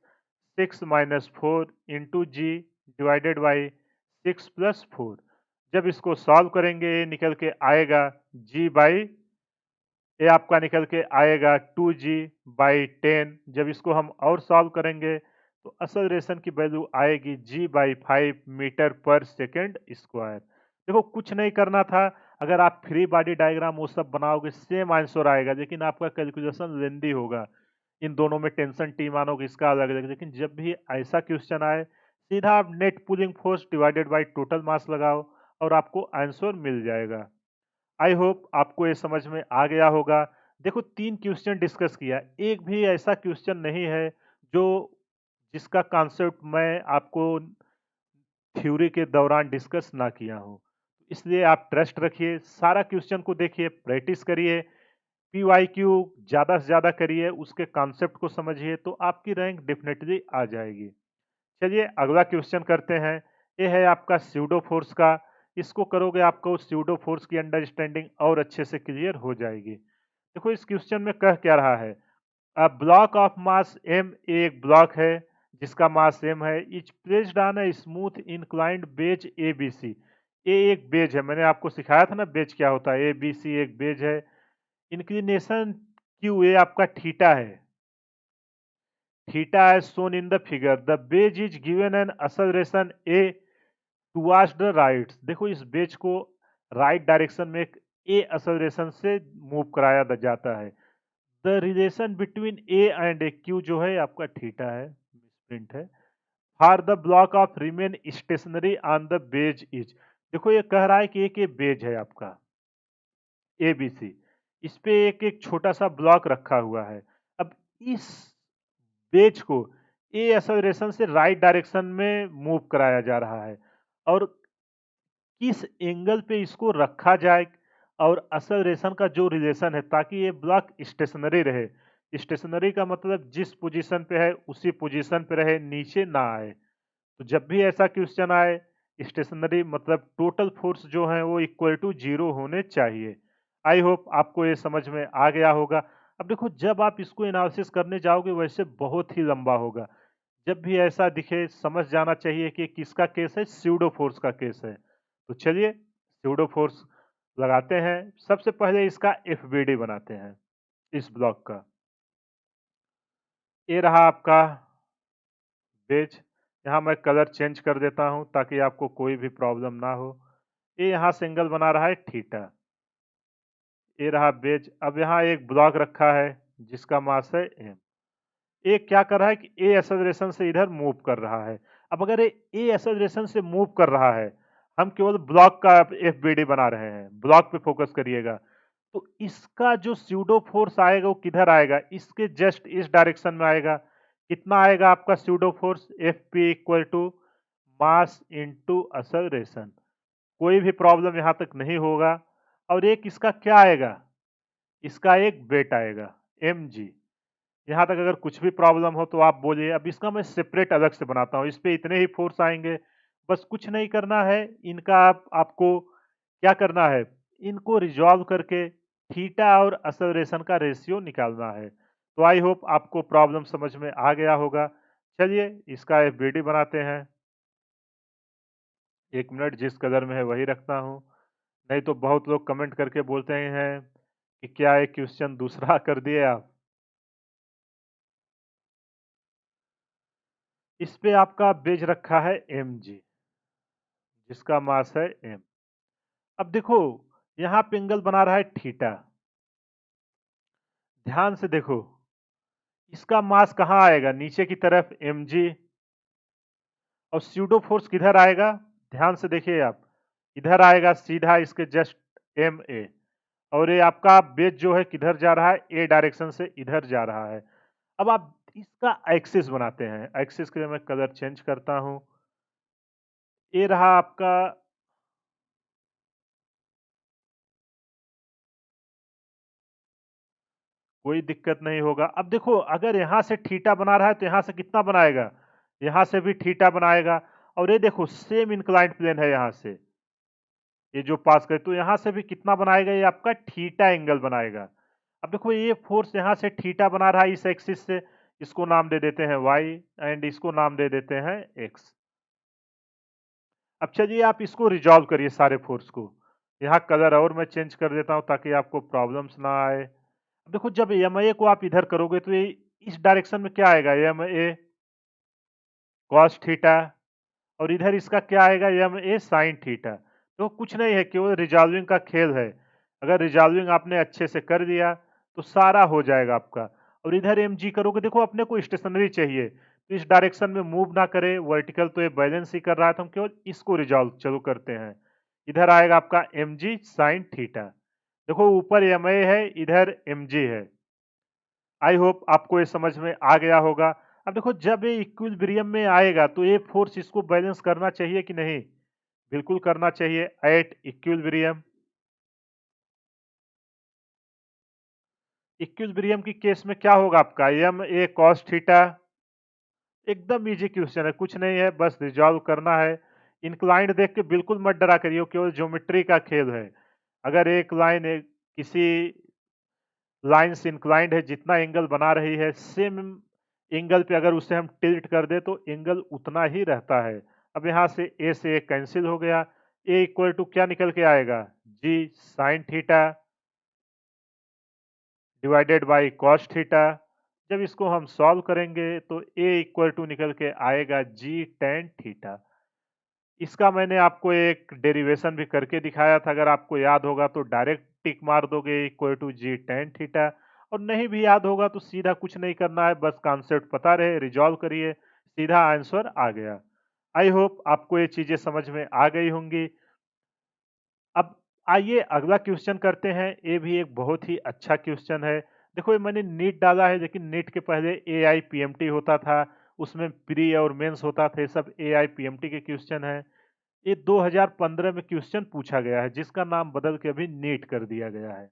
6 minus 4 into g divided by 6 plus 4। जब इसको सॉल्व करेंगे ये निकल के आएगा g बाई, ये आपका निकल के आएगा 2g बाई 10। जब इसको हम और सॉल्व करेंगे तो एक्सेलरेशन की वैल्यू आएगी g बाई 5 मीटर पर सेकेंड स्क्वायर। देखो कुछ नहीं करना था, अगर आप फ्री बॉडी डायग्राम वो सब बनाओगे सेम आंसर आएगा, लेकिन आपका कैलकुलेशन लेंदी होगा, इन दोनों में टेंशन टी मानोगे इसका अलग अलग। लेकिन जब भी ऐसा क्वेश्चन आए सीधा आप net pulling force divided by total mass लगाओ और आपको आंसर मिल जाएगा। आई होप आपको ये समझ में आ गया होगा। देखो 3 क्वेश्चन डिस्कस किया, एक भी ऐसा क्वेश्चन नहीं है जो जिसका कॉन्सेप्ट मैं आपको थ्योरी के दौरान डिस्कस ना किया हूँ। इसलिए आप ट्रस्ट रखिए, सारा क्वेश्चन को देखिए, प्रैक्टिस करिए, PYQ ज़्यादा से ज़्यादा करिए, उसके कॉन्सेप्ट को समझिए तो आपकी रैंक डेफिनेटली आ जाएगी। चलिए अगला क्वेश्चन करते हैं। ये है आपका स्यूडो फोर्स का। इसको करोगे आपको स्यूडो फोर्स की अंडरस्टैंडिंग और अच्छे से क्लियर हो जाएगी। देखो इस क्वेश्चन में कह क्या रहा है, a block of mass m एक ब्लॉक है जिसका मास m है, is placed on a smooth inclined wedge ABC। ये एक बेज है, मैंने आपको सिखाया था ना बेज क्या होता है। ABC एक बेज है, इंक्लिनेशन क्यू ए आपका थीटा है, theta as shown in the figure, the wedge is given an acceleration a towards the right. देखो इस बेज को राइट डायरेक्शन में एक ए एक्सेलरेशन से मूव कराया जाता है। The relation between A and A Q जो है आपका थीटा है, प्रिंट है। For the block of remain stationery on the wedge is, देखो ये कह रहा है कि एक ये बेज है आपका ABC, इस पे एक एक छोटा सा ब्लॉक रखा हुआ है। अब इस पेज को ए एक्सेलरेशन से राइट डायरेक्शन में मूव कराया जा रहा है और किस एंगल पे इसको रखा जाए और एक्सेलरेशन का जो रिलेशन है ताकि ये ब्लॉक स्टेशनरी रहे। स्टेशनरी का मतलब जिस पोजीशन पे है उसी पोजीशन पे रहे, नीचे ना आए। तो जब भी ऐसा क्वेश्चन आए, स्टेशनरी मतलब टोटल फोर्स जो है वो इक्वल टू 0 होने चाहिए। आई होप आपको ये समझ में आ गया होगा। अब देखो जब आप इसको एनालिसिस करने जाओगे वैसे बहुत ही लंबा होगा। जब भी ऐसा दिखे समझ जाना चाहिए कि किसका केस है, स्यूडो फोर्स का केस है। तो चलिए स्यूडो फोर्स लगाते हैं। सबसे पहले इसका FBD बनाते हैं इस ब्लॉक का। ये रहा आपका बेज। यहाँ मैं कलर चेंज कर देता हूँ ताकि आपको कोई भी प्रॉब्लम ना हो। ये यहाँ से एंगल बना रहा है थीटा। ये रहा बेज। अब यहाँ एक ब्लॉक रखा है जिसका मास है m। ये क्या कर रहा है कि ए एक्सेलरेशन से इधर मूव कर रहा है। अब अगर ये ए एक्सेलरेशन से मूव कर रहा है, हम केवल ब्लॉक का FBD बना रहे हैं, ब्लॉक पे फोकस करिएगा। तो इसका जो स्यूडो फोर्स आएगा वो किधर आएगा, इसके जस्ट इस डायरेक्शन में आएगा। कितना आएगा आपका pseudo force, FP equal to mass into acceleration. कोई भी प्रॉब्लम यहाँ तक नहीं होगा। और एक इसका क्या आएगा, इसका एक वेट आएगा mg। यहाँ तक अगर कुछ भी प्रॉब्लम हो तो आप बोलिए। अब इसका मैं सेपरेट अलग से बनाता हूँ, इस पे इतने ही फोर्स आएंगे। बस कुछ नहीं करना है इनका, आपको क्या करना है, इनको रिजॉल्व करके थीटा और एक्सेलरेशन का रेशियो निकालना है। तो आई होप आपको प्रॉब्लम समझ में आ गया होगा। चलिए इसका FBD बनाते हैं। 1 मिनट, जिस कलर में है वही रखता हूँ, नहीं तो बहुत लोग कमेंट करके बोलते हैं कि क्या एक क्वेश्चन दूसरा कर दिए आप। इस पे आपका बेज रखा है mg जिसका मास है m। अब देखो यहाँ पे एंगल बना रहा है थीटा। ध्यान से देखो इसका मास कहाँ आएगा, नीचे की तरफ mg। और स्यूडो फोर्स किधर आएगा, ध्यान से देखिए आप, इधर आएगा सीधा इसके जस्ट ma। और ये आपका बेज जो है किधर जा रहा है, ए डायरेक्शन से इधर जा रहा है। अब आप इसका एक्सिस बनाते हैं। एक्सिस के लिए मैं कलर चेंज करता हूं। ये रहा आपका, कोई दिक्कत नहीं होगा। अब देखो अगर यहां से थीटा बना रहा है तो यहां से कितना बनाएगा, यहां से भी थीटा बनाएगा। और ये देखो सेम इंक्लाइंड प्लेन है यहां से, ये जो पास करे तो यहां से भी कितना बनाएगा, ये आपका थीटा एंगल बनाएगा। अब देखो ये फोर्स यहां से थीटा बना रहा है इस एक्सिस से, इसको नाम दे देते हैं y एंड इसको नाम दे देते हैं x। अब चलिए आप इसको रिजॉल्व करिए सारे फोर्स को। यहाँ कलर और मैं चेंज कर देता हूँ ताकि आपको प्रॉब्लम्स ना आए। अब देखो जब MA को आप इधर करोगे तो ये इस डायरेक्शन में क्या आएगा, MA कॉस थीटा। और इधर इसका क्या आएगा, MA साइन थीटा। तो कुछ नहीं है, केवल रिजॉल्विंग का खेल है। अगर रिजॉल्विंग आपने अच्छे से कर दिया तो सारा हो जाएगा आपका। और इधर mg करोगे, देखो अपने को स्टेशनरी चाहिए तो इस डायरेक्शन में मूव ना करे, वर्टिकल तो ये बैलेंस ही कर रहा है, तो हम केवल इसको रिजॉल्व चलो करते हैं। इधर आएगा आपका mg साइन थीटा। देखो ऊपर MA है, इधर mg है। आई होप आपको ये समझ में आ गया होगा। अब देखो जब ये इक्विलिब्रियम में आएगा तो ये फोर्स इसको बैलेंस करना चाहिए कि नहीं, बिल्कुल करना चाहिए एट इक्विलिब्रियम। इक्विलिब्रियम की केस में क्या होगा आपका एम ए कॉस थीटा। एकदम इजी क्वेश्चन है, कुछ नहीं है, बस रिजॉल्व करना है। इंक्लाइंड देख के बिल्कुल मत डरा करिए, केवल ज्योमेट्री का खेल है। अगर एक लाइन किसी लाइन से इंक्लाइंड है, जितना एंगल बना रही है सेम एंगल पे अगर उसे हम टिल्ट कर दे तो एंगल उतना ही रहता है। अब यहाँ से ए कैंसिल हो गया, ए इक्वल टू क्या निकल के आएगा, g sine theta divided by cos theta. जब इसको हम सॉल्व करेंगे तो ए इक्वल टू निकल के आएगा जी टेन थीटा। इसका मैंने आपको एक डेरिवेशन भी करके दिखाया था, अगर आपको याद होगा तो डायरेक्ट टिक मार दोगे equal to g tan theta, और नहीं भी याद होगा तो सीधा कुछ नहीं करना है, बस कॉन्सेप्ट पता रहे रिजॉल्व करिए, सीधा आंसर आ गया। आई होप आपको ये चीजें समझ में आ गई होंगी। अब आइए अगला क्वेश्चन करते हैं, ये भी एक बहुत ही अच्छा क्वेश्चन है। देखो ये मैंने नीट डाला है, लेकिन नीट के पहले ए आई पी एम टी होता था, उसमें प्री और मेंस होता था, ये सब ए आई पी एम टी के क्वेश्चन है। ये 2015 में क्वेश्चन पूछा गया है, जिसका नाम बदल के अभी नीट कर दिया गया है।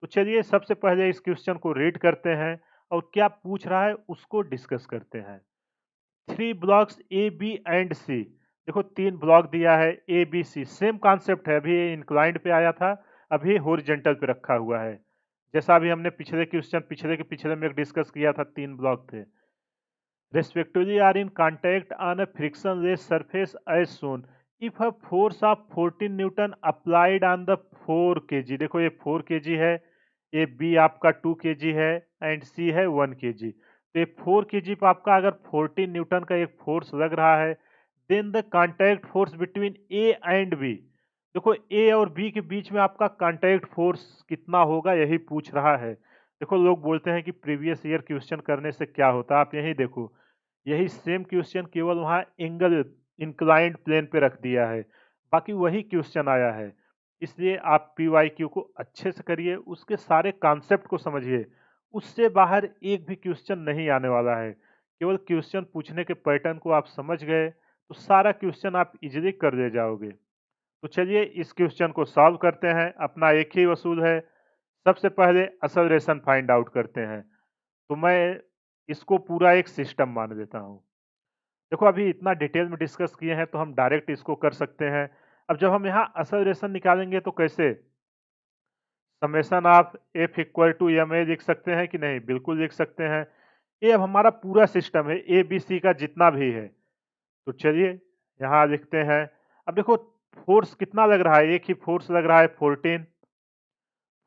तो चलिए सबसे पहले इस क्वेश्चन को रीड करते हैं और क्या पूछ रहा है उसको डिस्कस करते हैं। Three blocks A B and C, देखो तीन ब्लॉक दिया है A B C, same concept है, अभी ये इंक्लाइंड पे आया था, अभी हॉरिजॉन्टल पे रखा हुआ है। जैसा अभी हमने पिछले क्वेश्चन पिछले के पिछले में डिस्कस किया था, तीन ब्लॉक थे। respectively are in contact on a frictionless surface as shown if a force of 14 Newton applied on the 4 kg, देखो ये 4 kg है, ये B आपका 2 kg है एंड C है 1 kg। तो ये 4 kg पर आपका अगर 14 न्यूटन का एक फोर्स लग रहा है, then the contact force between A and B, देखो A और B के बीच में आपका कांटेक्ट फोर्स कितना होगा यही पूछ रहा है। देखो लोग बोलते हैं कि प्रीवियस ईयर क्वेश्चन करने से क्या होता है, आप यही देखो, यही सेम क्वेश्चन केवल वहां एंगल इंक्लाइंड प्लेन पे रख दिया है, बाकी वही क्वेश्चन आया है। इसलिए आप पी वाई क्यू को अच्छे से करिए, उसके सारे कॉन्सेप्ट को समझिए, उससे बाहर एक भी क्वेश्चन नहीं आने वाला है। केवल क्वेश्चन पूछने के पैटर्न को आप समझ गए तो सारा क्वेश्चन आप इजीली कर ले जाओगे। तो चलिए इस क्वेश्चन को सॉल्व करते हैं, अपना एक ही वसूल है। सबसे पहले असेलरेशन फाइंड आउट करते हैं, तो मैं इसको पूरा एक सिस्टम मान लेता हूँ। देखो अभी इतना डिटेल में डिस्कस किए हैं तो हम डायरेक्ट इसको कर सकते हैं। अब जब हम यहाँ असेलरेशन निकालेंगे तो कैसे, summation of F equal to m a लिख सकते हैं कि नहीं, बिल्कुल लिख सकते हैं। ये अब हमारा पूरा सिस्टम है, ए बी सी का जितना भी है। तो चलिए यहाँ लिखते हैं। अब देखो फोर्स कितना लग रहा है, एक ही फोर्स लग रहा है 14।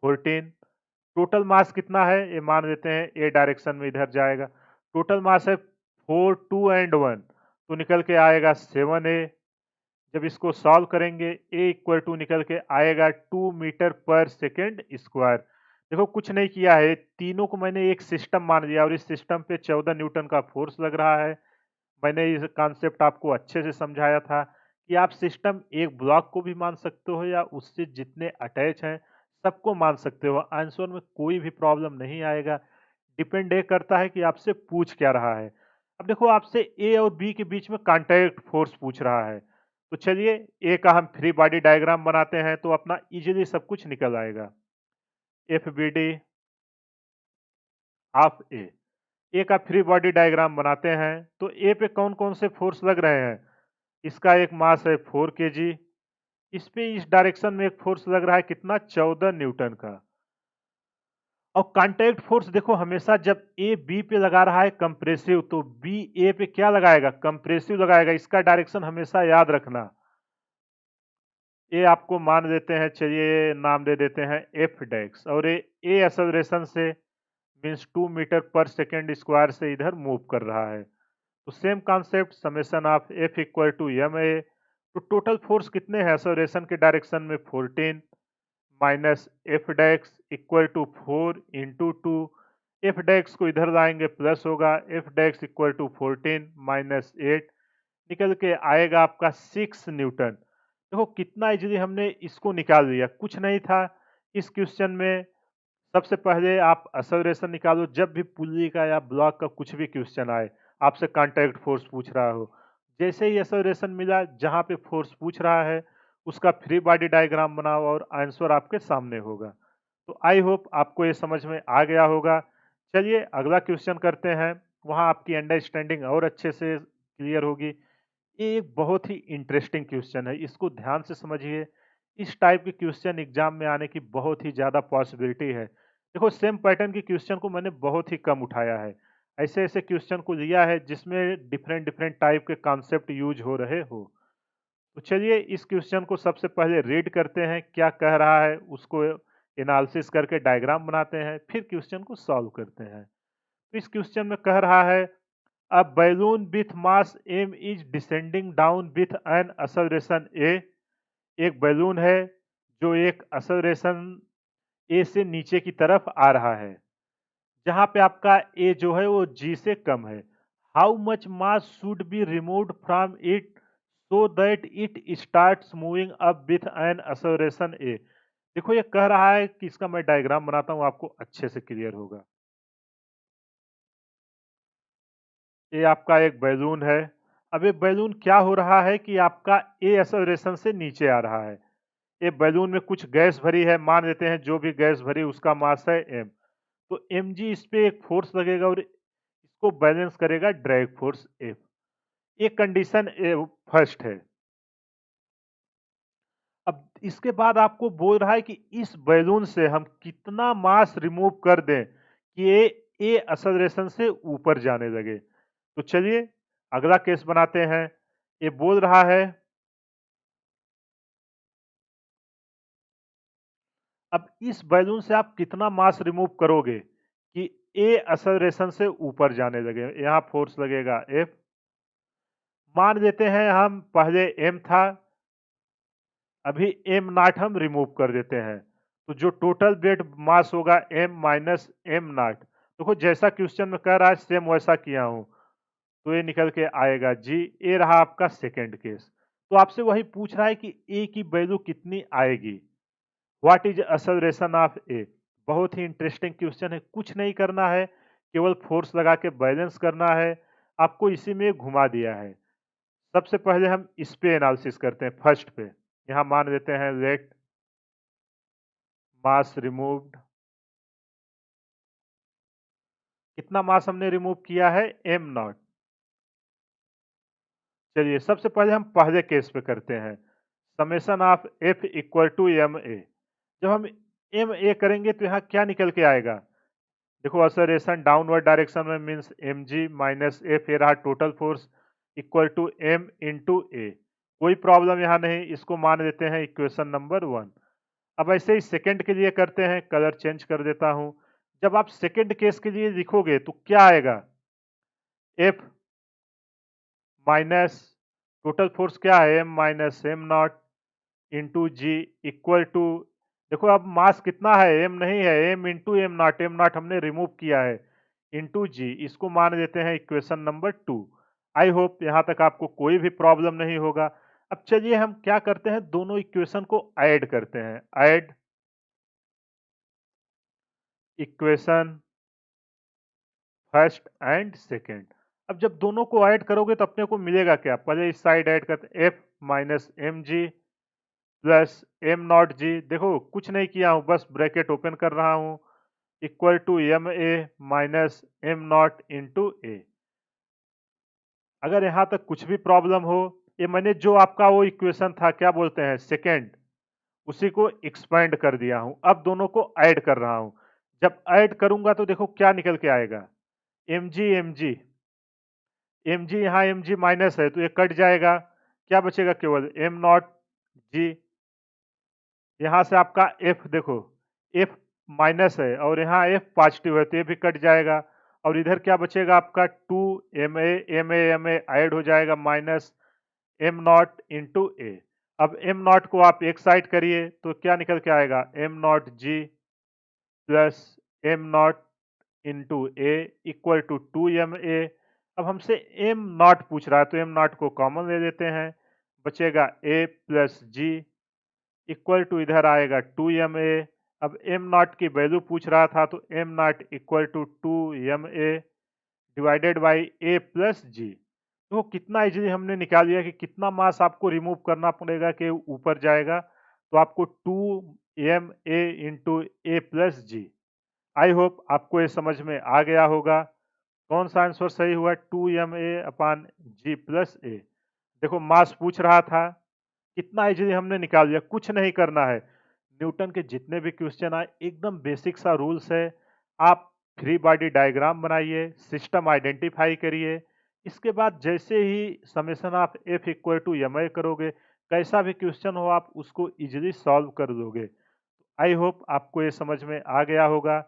14 टोटल मास कितना है, ये मान लेते हैं ए डायरेक्शन में इधर जाएगा। टोटल मास है 4 2 एंड 1, तो निकल के आएगा 7a। जब इसको सॉल्व करेंगे ए इक्वल टू निकल के आएगा 2 मीटर पर सेकेंड स्क्वायर। देखो कुछ नहीं किया है, तीनों को मैंने एक सिस्टम मान लिया और इस सिस्टम पे 14 न्यूटन का फोर्स लग रहा है। मैंने इस कॉन्सेप्ट आपको अच्छे से समझाया था कि आप सिस्टम एक ब्लॉक को भी मान सकते हो या उससे जितने अटैच हैं सबको मान सकते हो, आंसर में कोई भी प्रॉब्लम नहीं आएगा। डिपेंड ये करता है कि आपसे पूछ क्या रहा है। अब देखो आपसे ए और बी के बीच में कांटेक्ट फोर्स पूछ रहा है, तो चलिए ए का हम फ्री बॉडी डायग्राम बनाते हैं तो अपना इजीली सब कुछ निकल आएगा। एफ बी डी ऑफ ए का फ्री बॉडी डायग्राम बनाते हैं तो ए पे कौन कौन से फोर्स लग रहे हैं। इसका एक मास है 4 kg, इस पे इस डायरेक्शन में एक फोर्स लग रहा है कितना, 14 न्यूटन का। और कांटेक्ट फोर्स देखो हमेशा जब ए बी पे लगा रहा है कंप्रेसिव, तो बी ए पे क्या लगाएगा, कंप्रेसिव लगाएगा। इसका डायरेक्शन हमेशा याद रखना। ये आपको मान देते हैं, चलिए नाम दे देते हैं एफ डेक्स, और ये ए एक्सेलरेशन से मींस 2 मीटर पर सेकेंड स्क्वायर से इधर मूव कर रहा है। तो same concept, summation of F equal to m a. तो टोटल फोर्स कितने हैं एक्सेलरेशन के डायरेक्शन में, 14 माइनस एफ डेक्स इक्वल टू 4 इंटू 2। एफ डेक्स को इधर लाएंगे प्लस होगा, एफ डेक्स इक्वल टू 14 माइनस 8, निकल के आएगा आपका 6 न्यूटन। देखो कितना इजीली हमने इसको निकाल लिया, कुछ नहीं था इस क्वेश्चन में। सबसे पहले आप एक्सेलरेशन निकालो, जब भी पुल्ली का या ब्लॉक का कुछ भी क्वेश्चन आए, आपसे कांटेक्ट फोर्स पूछ रहा हो, जैसे ही एक्सेलरेशन मिला जहां पे फोर्स पूछ रहा है उसका फ्री बॉडी डायग्राम बनाओ और आंसर आपके सामने होगा। तो आई होप आपको ये समझ में आ गया होगा। चलिए अगला क्वेश्चन करते हैं, वहाँ आपकी अंडरस्टैंडिंग और अच्छे से क्लियर होगी। ये एक बहुत ही इंटरेस्टिंग क्वेश्चन है, इसको ध्यान से समझिए। इस टाइप के क्वेश्चन एग्जाम में आने की बहुत ही ज़्यादा पॉसिबिलिटी है। देखो सेम पैटर्न की क्वेश्चन को मैंने बहुत ही कम उठाया है, ऐसे ऐसे क्वेश्चन को लिया है जिसमें डिफरेंट डिफरेंट टाइप के कॉन्सेप्ट यूज हो रहे हो। तो चलिए इस क्वेश्चन को सबसे पहले रीड करते हैं, क्या कह रहा है उसको एनालिसिस करके डायग्राम बनाते हैं, फिर क्वेश्चन को सॉल्व करते हैं। तो इस क्वेश्चन में कह रहा है A balloon with mass m is descending down with an acceleration a। एक बैलून है जो एक acceleration a से नीचे की तरफ आ रहा है, जहां पे आपका a जो है वो g से कम है। How much mass should be removed from it so that it starts moving up with an acceleration a। देखो ये कह रहा है कि इसका मैं डायग्राम बनाता हूं, आपको अच्छे से क्लियर होगा। ये आपका एक बैलून है। अब ये बैलून क्या हो रहा है कि आपका ए एक्सेलरेशन से नीचे आ रहा है। ये बैलून में कुछ गैस भरी है, मान लेते हैं जो भी गैस भरी उसका मास है एम। तो एम जी इस पे एक फोर्स लगेगा और इसको बैलेंस करेगा ड्रैग फोर्स एफ। ये कंडीशन फर्स्ट है। अब इसके बाद आपको बोल रहा है कि इस बैलून से हम कितना मास रिमूव कर दें कि ये ए एक्सेलरेशन से ऊपर जाने लगे। तो चलिए अगला केस बनाते हैं। ये बोल रहा है अब इस बैलून से आप कितना मास रिमूव करोगे कि ए एक्सेलरेशन से ऊपर जाने लगे। यहाँ फोर्स लगेगा एफ। मान लेते हैं हम पहले एम था, अभी एम नॉट हम रिमूव कर देते हैं, तो जो टोटल वेट मास होगा एम माइनस एम नॉट। देखो जैसा क्वेश्चन में कह रहा है सेम वैसा किया हूं, तो ये निकल के आएगा जी। ए रहा आपका सेकेंड केस। तो आपसे वही पूछ रहा है कि ए की वैल्यू कितनी आएगी, व्हाट इज एक्सेलरेशन ऑफ ए। बहुत ही इंटरेस्टिंग क्वेश्चन है, कुछ नहीं करना है, केवल फोर्स लगा के बैलेंस करना है। आपको इसी में घुमा दिया है। सबसे पहले हम इस पे एनालिसिस करते हैं, फर्स्ट पे। यहां मान लेते हैं लेट मास रिमूव्ड। कितना मास हमने रिमूव किया है, एम नॉट। चलिए सबसे पहले हम पहले केस पे करते हैं, summation of F equal to m a. जब हम एम ए करेंगे तो यहाँ क्या निकल के आएगा, देखो एक्सेलरेशन डाउनवर्ड डायरेक्शन में means m g minus F, ए रहा total force equal to m into a. कोई प्रॉब्लम यहाँ नहीं, इसको मान लेते हैं इक्वेशन नंबर 1। अब ऐसे ही सेकंड के लिए करते हैं, कलर चेंज कर देता हूं। जब आप सेकंड केस के लिए लिखोगे तो क्या आएगा, एफ माइनस टोटल फोर्स क्या है m minus m not into g equal to, देखो अब मास कितना है, एम नहीं है, एम इंटू एम नॉट हमने रिमूव किया है, इंटू जी। इसको मान देते हैं इक्वेशन नंबर 2। आई होप यहां तक आपको कोई भी प्रॉब्लम नहीं होगा। अब चलिए हम क्या करते हैं, दोनों इक्वेशन को ऐड करते हैं। Add equation first and second. अब जब दोनों को ऐड करोगे तो अपने को मिलेगा क्या, पहले इस साइड ऐड करते हैं, F minus m g plus m not g. देखो कुछ नहीं किया हूं, बस ब्रैकेट ओपन कर रहा हूं, equal to m a minus m not into a. अगर यहां तक कुछ भी प्रॉब्लम हो, ये मैंने जो आपका वो इक्वेशन था क्या बोलते हैं सेकेंड, उसी को एक्सपेंड कर दिया हूं, अब दोनों को ऐड कर रहा हूं। जब ऐड करूंगा तो देखो क्या निकल के आएगा, m g m g m g, यहाँ एम जी माइनस है तो ये कट जाएगा, क्या बचेगा केवल एम नॉट जी। यहाँ से आपका एफ देखो, एफ माइनस है और यहाँ एफ पॉजिटिव है तो ये भी कट जाएगा, और इधर क्या बचेगा आपका 2 एम ए ऐड हो जाएगा माइनस एम नॉट इंटू ए। अब एम नॉट को आप एक साइड करिए तो क्या निकल के आएगा, m not g plus m not into a equal to 2 ma। अब हमसे एम नॉट पूछ रहा है तो एम नॉट को कॉमन ले लेते हैं, बचेगा ए प्लस जी इक्वल टू इधर आएगा 2 ma। अब एम नॉट की वैल्यू पूछ रहा था तो m naught equal to 2 ma divided by a plus g. तो कितना इजीली हमने निकाल लिया कि कितना मास आपको रिमूव करना पड़ेगा कि ऊपर जाएगा। तो आपको 2 m a into a plus g. I hope आपको ये समझ में आ गया होगा। कौन सा आंसर सही हुआ? 2ma/g+a। देखो मास पूछ रहा था, कितना इजीली हमने निकाल लिया, कुछ नहीं करना है। न्यूटन के जितने भी क्वेश्चन आए एकदम बेसिक सा रूल्स है। आप फ्री बॉडी डायग्राम बनाइए, सिस्टम आइडेंटिफाई करिए, इसके बाद जैसे ही summation of F equal to m आई करोगे, कैसा भी क्वेश्चन हो आप उसको इजीली सॉल्व कर दोगे। आई होप आपको ये समझ में आ गया होगा।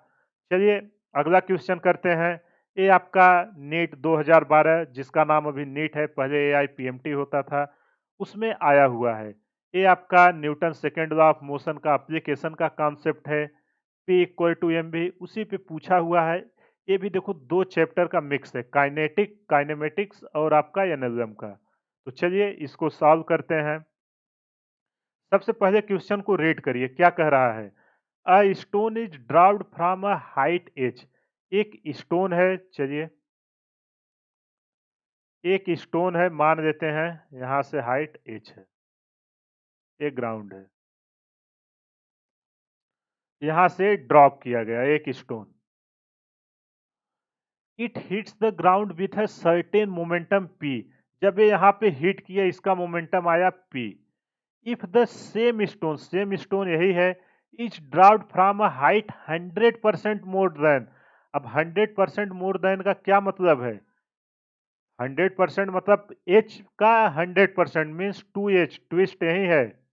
चलिए अगला क्वेश्चन करते हैं। ये आपका नीट 2012 जिसका नाम अभी नीट है, पहले AIPMT होता था, उसमें आया हुआ है। ये आपका Newton second law of motion का एप्लीकेशन का कॉन्सेप्ट है। P इक्वल टू एम भी उसी पे पूछा हुआ है। ये भी देखो दो चैप्टर का मिक्स है, काइनेमेटिक्स और आपका एनएलएम का। तो चलिए इसको सॉल्व करते हैं। सबसे पहले क्वेश्चन को रीड करिए, क्या कह रहा है? A stone is dropped from a height H. एक स्टोन है, चलिए एक स्टोन है, मान लेते हैं यहां से हाइट एच है, एक ग्राउंड है, यहां से ड्रॉप किया गया एक stone. It hits the ground with a certain momentum p। जब ये यहाँ पे हिट किया इसका मोमेंटम आया p। If the same stone यही है, is dropped from a height 100% more than. अब 100% मोर देन का क्या मतलब है? 100% मतलब h का 100% मीन्स 2h, ट्विस्ट यही है।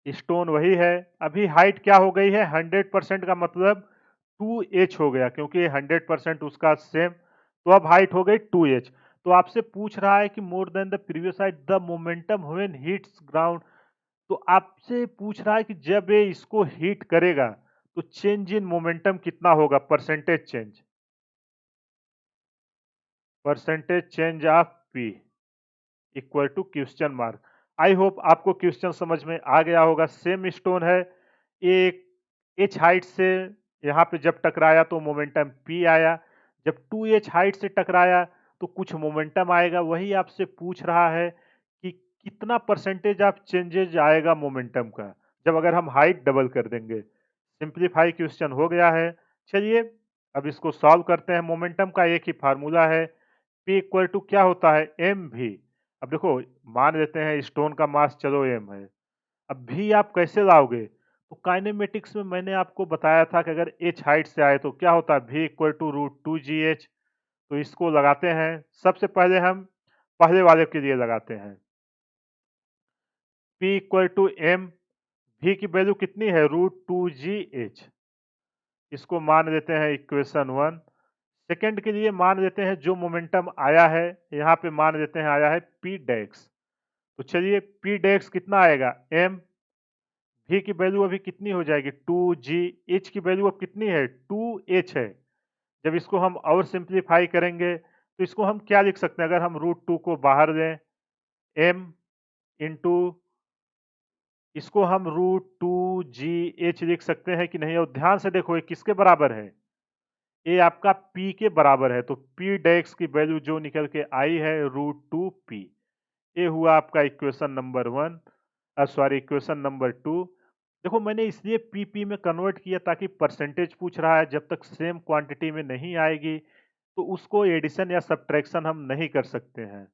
स्टोन वही है, अभी हाइट क्या हो गई है? 100% का मतलब 2h हो गया, क्योंकि 100% उसका सेम, तो अब हाइट हो गई 2h। तो आपसे पूछ रहा है कि more than the previous height the momentum when hits ground. तो आपसे पूछ रहा है कि जब ये इसको हिट करेगा तो चेंज इन मोमेंटम कितना होगा? Percentage change of p equal to question mark. I hope आपको क्वेश्चन समझ में आ गया होगा। सेम स्टोन है, एक एच हाइट से यहाँ पे जब टकराया तो मोमेंटम पी आया, जब 2h हाइट से टकराया तो कुछ मोमेंटम आएगा। वही आपसे पूछ रहा है कि कितना परसेंटेज ऑफ चेंजेज आएगा मोमेंटम का, जब अगर हम हाइट डबल कर देंगे। सिंप्लीफाई क्वेश्चन हो गया है। चलिए अब इसको सॉल्व करते हैं। मोमेंटम का एक ही फार्मूला है, P इक्वल टू क्या होता है? एम भी। अब देखो मान लेते हैं स्टोन का मास चलो एम है, अब भी आप कैसे लाओगे? तो काइनेमेटिक्स में मैंने आपको बताया था कि अगर एच हाइट से आए तो क्या होता है? भी इक्वल टू √2gh। तो इसको लगाते हैं। सबसे पहले हम पहले वाले के लिए लगाते हैं, P इक्वल टू एम, भी की वैल्यू कितनी है? √2gh। इसको मान लेते हैं इक्वेशन 1। सेकंड के लिए मान लेते हैं जो मोमेंटम आया है, यहाँ पे मान लेते हैं आया है पी डेक्स। तो चलिए पी डेक्स कितना आएगा? एम। भी की वैल्यू अभी कितनी हो जाएगी? 2g। एच की वैल्यू अब कितनी है? 2h है। जब इसको हम और सिंप्लीफाई करेंगे तो इसको हम क्या लिख सकते हैं? अगर हम √2 को बाहर लें, m इंटू इसको हम √2gh लिख सकते हैं कि नहीं? और ध्यान से देखो ये किसके बराबर है? ये आपका p के बराबर है। तो p डेक्स की वैल्यू जो निकल के आई है √2p। ये हुआ आपका equation number 1, sorry equation number 2। देखो मैंने इसलिए पीपी में कन्वर्ट किया ताकि परसेंटेज पूछ रहा है, जब तक सेम क्वांटिटी में नहीं आएगी तो उसको एडिशन या सब्ट्रैक्शन हम नहीं कर सकते हैं।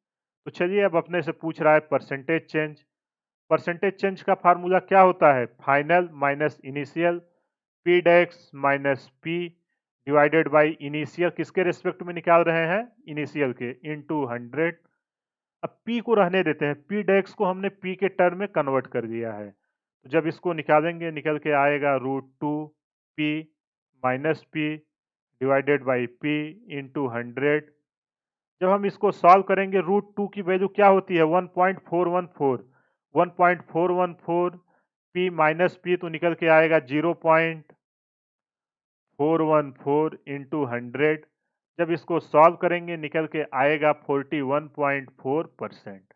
तो चलिए अब अपने से पूछ रहा है परसेंटेज चेंज। परसेंटेज चेंज का फार्मूला क्या होता है? फाइनल माइनस इनिशियल, पी डेक्स minus p divided by initial, किसके रेस्पेक्ट में निकाल रहे हैं? इनिशियल के, इनटू 100। अब p को रहने देते हैं, p डेक्स को हमने p के टर्म में कन्वर्ट कर दिया है। तो जब इसको निकालेंगे निकल के आएगा √2p minus p divided by p into 100। जब हम इसको सॉल्व करेंगे √2 की वैल्यू क्या होती है? 1.414। 1.414 p माइनस पी तो निकल के आएगा 0.414 इंटू 100। जब इसको सॉल्व करेंगे निकल के आएगा 41.4%।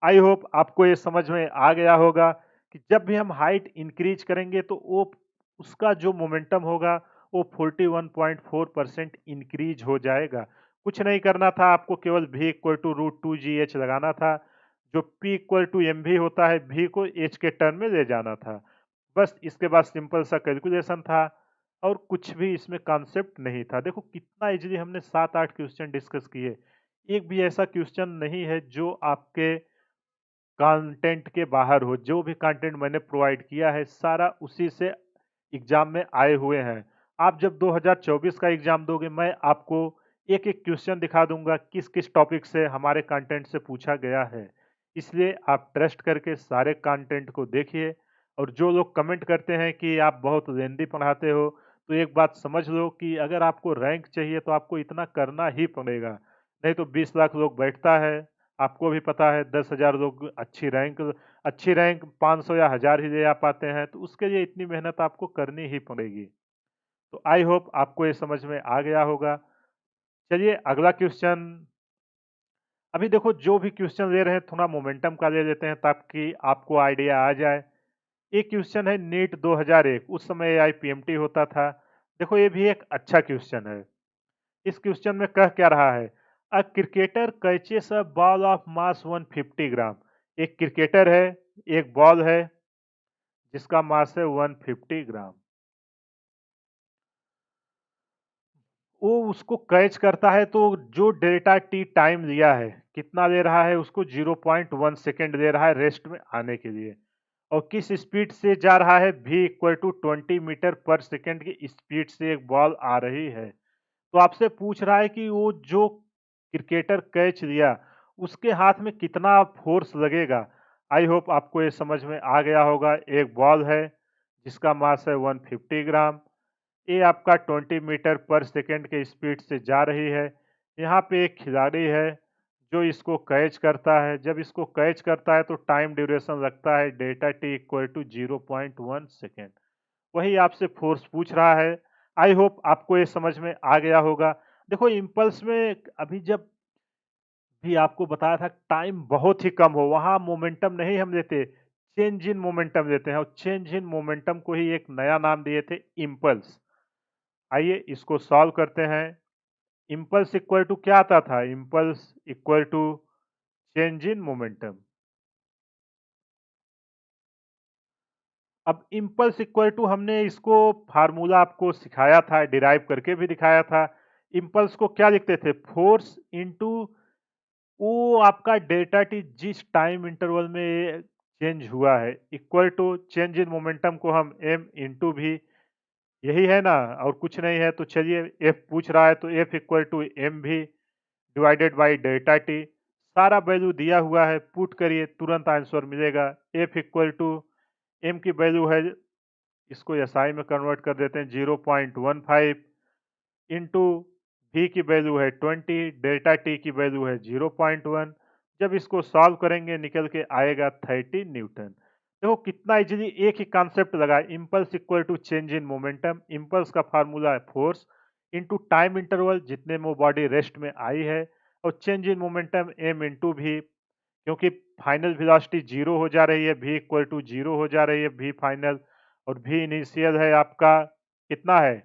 आई होप आपको ये समझ में आ गया होगा कि जब भी हम हाइट इंक्रीज करेंगे तो वो उसका जो मोमेंटम होगा वो 41.4% इंक्रीज हो जाएगा। कुछ नहीं करना था, आपको केवल v इक्वल टू √2gh लगाना था। जो P इक्वल टू mv होता है, v को h के टर्म में ले जाना था। बस इसके बाद सिंपल सा कैलकुलेशन था और कुछ भी इसमें कॉन्सेप्ट नहीं था। देखो कितना इजीली हमने 7-8 क्वेश्चन डिस्कस किए। एक भी ऐसा क्वेश्चन नहीं है जो आपके कंटेंट के बाहर हो। जो भी कंटेंट मैंने प्रोवाइड किया है सारा उसी से एग्जाम में आए हुए हैं। आप जब 2024 का एग्जाम दोगे, मैं आपको एक एक क्वेश्चन दिखा दूंगा किस किस टॉपिक से हमारे कंटेंट से पूछा गया है। इसलिए आप ट्रस्ट करके सारे कंटेंट को देखिए। और जो लोग कमेंट करते हैं कि आप बहुत लेंदी पढ़ाते हो, तो एक बात समझ लो कि अगर आपको रैंक चाहिए तो आपको इतना करना ही पड़ेगा। नहीं तो 20 लाख लोग बैठता है, आपको भी पता है 10,000 लोग अच्छी रैंक 500 या 1000 ही ले आ पाते हैं, तो उसके लिए इतनी मेहनत आपको करनी ही पड़ेगी। तो आई होप आपको ये समझ में आ गया होगा। चलिए अगला क्वेश्चन। अभी देखो जो भी क्वेश्चन ले रहे हैं थोड़ा मोमेंटम का ले लेते हैं ताकि आपको आइडिया आ जाए। एक क्वेश्चन है नीट 2001, उस समय एआईपीएमटी होता था। देखो ये भी एक अच्छा क्वेश्चन है। इस क्वेश्चन में कह क्या रहा है, a cricketer catches a ball of mass 150 ग्राम। एक क्रिकेटर है, एक बॉल है जिसका मास है 150 ग्राम। वो उसको कैच करता है तो जो डेल्टा टी टाइम लिया है, कितना ले रहा है, उसको 0.1 सेकेंड ले रहा है रेस्ट में आने के लिए। और किस स्पीड से जा रहा है, v इक्वल टू 20 मीटर पर सेकेंड की स्पीड से एक बॉल आ रही है। तो आपसे पूछ रहा है कि वो जो क्रिकेटर कैच लिया उसके हाथ में कितना फोर्स लगेगा। आई होप आपको ये समझ में आ गया होगा। एक बॉल है जिसका मास है 150 ग्राम। ये आपका 20 मीटर पर सेकेंड के स्पीड से जा रही है। यहाँ पे एक खिलाड़ी है जो इसको कैच करता है। जब इसको कैच करता है तो टाइम ड्यूरेशन लगता है delta t equal to 0.1 second. वही आपसे फोर्स पूछ रहा है। आई होप आपको ये समझ में आ गया होगा। देखो इम्पल्स में अभी जब भी आपको बताया था टाइम बहुत ही कम हो, वहां मोमेंटम नहीं हम लेते, चेंज इन मोमेंटम लेते हैं और चेंज इन मोमेंटम को ही एक नया नाम दिए थे इम्पल्स। आइए इसको सॉल्व करते हैं। इम्पल्स इक्वल टू क्या आता था, impulse equal to change in momentum. अब इम्पल्स इक्वल टू हमने इसको फार्मूला आपको सिखाया था, डिराइव करके भी दिखाया था। इम्पल्स को क्या लिखते थे, फोर्स इनटू वो आपका डेल्टा टी जिस टाइम इंटरवल में चेंज हुआ है, equal to change in momentum को हम एम इंटू भी, यही है ना, और कुछ नहीं है। तो चलिए एफ पूछ रहा है तो एफ इक्वल टू एम भी डिवाइडेड बाई डेल्टा टी। सारा वैल्यू दिया हुआ है, पुट करिए तुरंत आंसर मिलेगा। एफ इक्वल टू एम की वैल्यू है, इसको एसआई में कन्वर्ट कर देते हैं, 0.15 इंटू वी की वैल्यू है 20, डेल्टा टी की वैल्यू है 0.1। जब इसको सॉल्व करेंगे निकल के आएगा 30 न्यूटन। देखो कितना इजीली एक ही कॉन्सेप्ट लगा, impulse equal to change in momentum. Impulse का फार्मूला है फोर्स इंटू टाइम इंटरवल जितने में बॉडी रेस्ट में आई है, और change in momentum m into भी, क्योंकि फाइनल वेलोसिटी जीरो हो जा रही है, वी इक्वल टू जीरो हो जा रही है, वी फाइनल और वी इनिशियल है आपका कितना है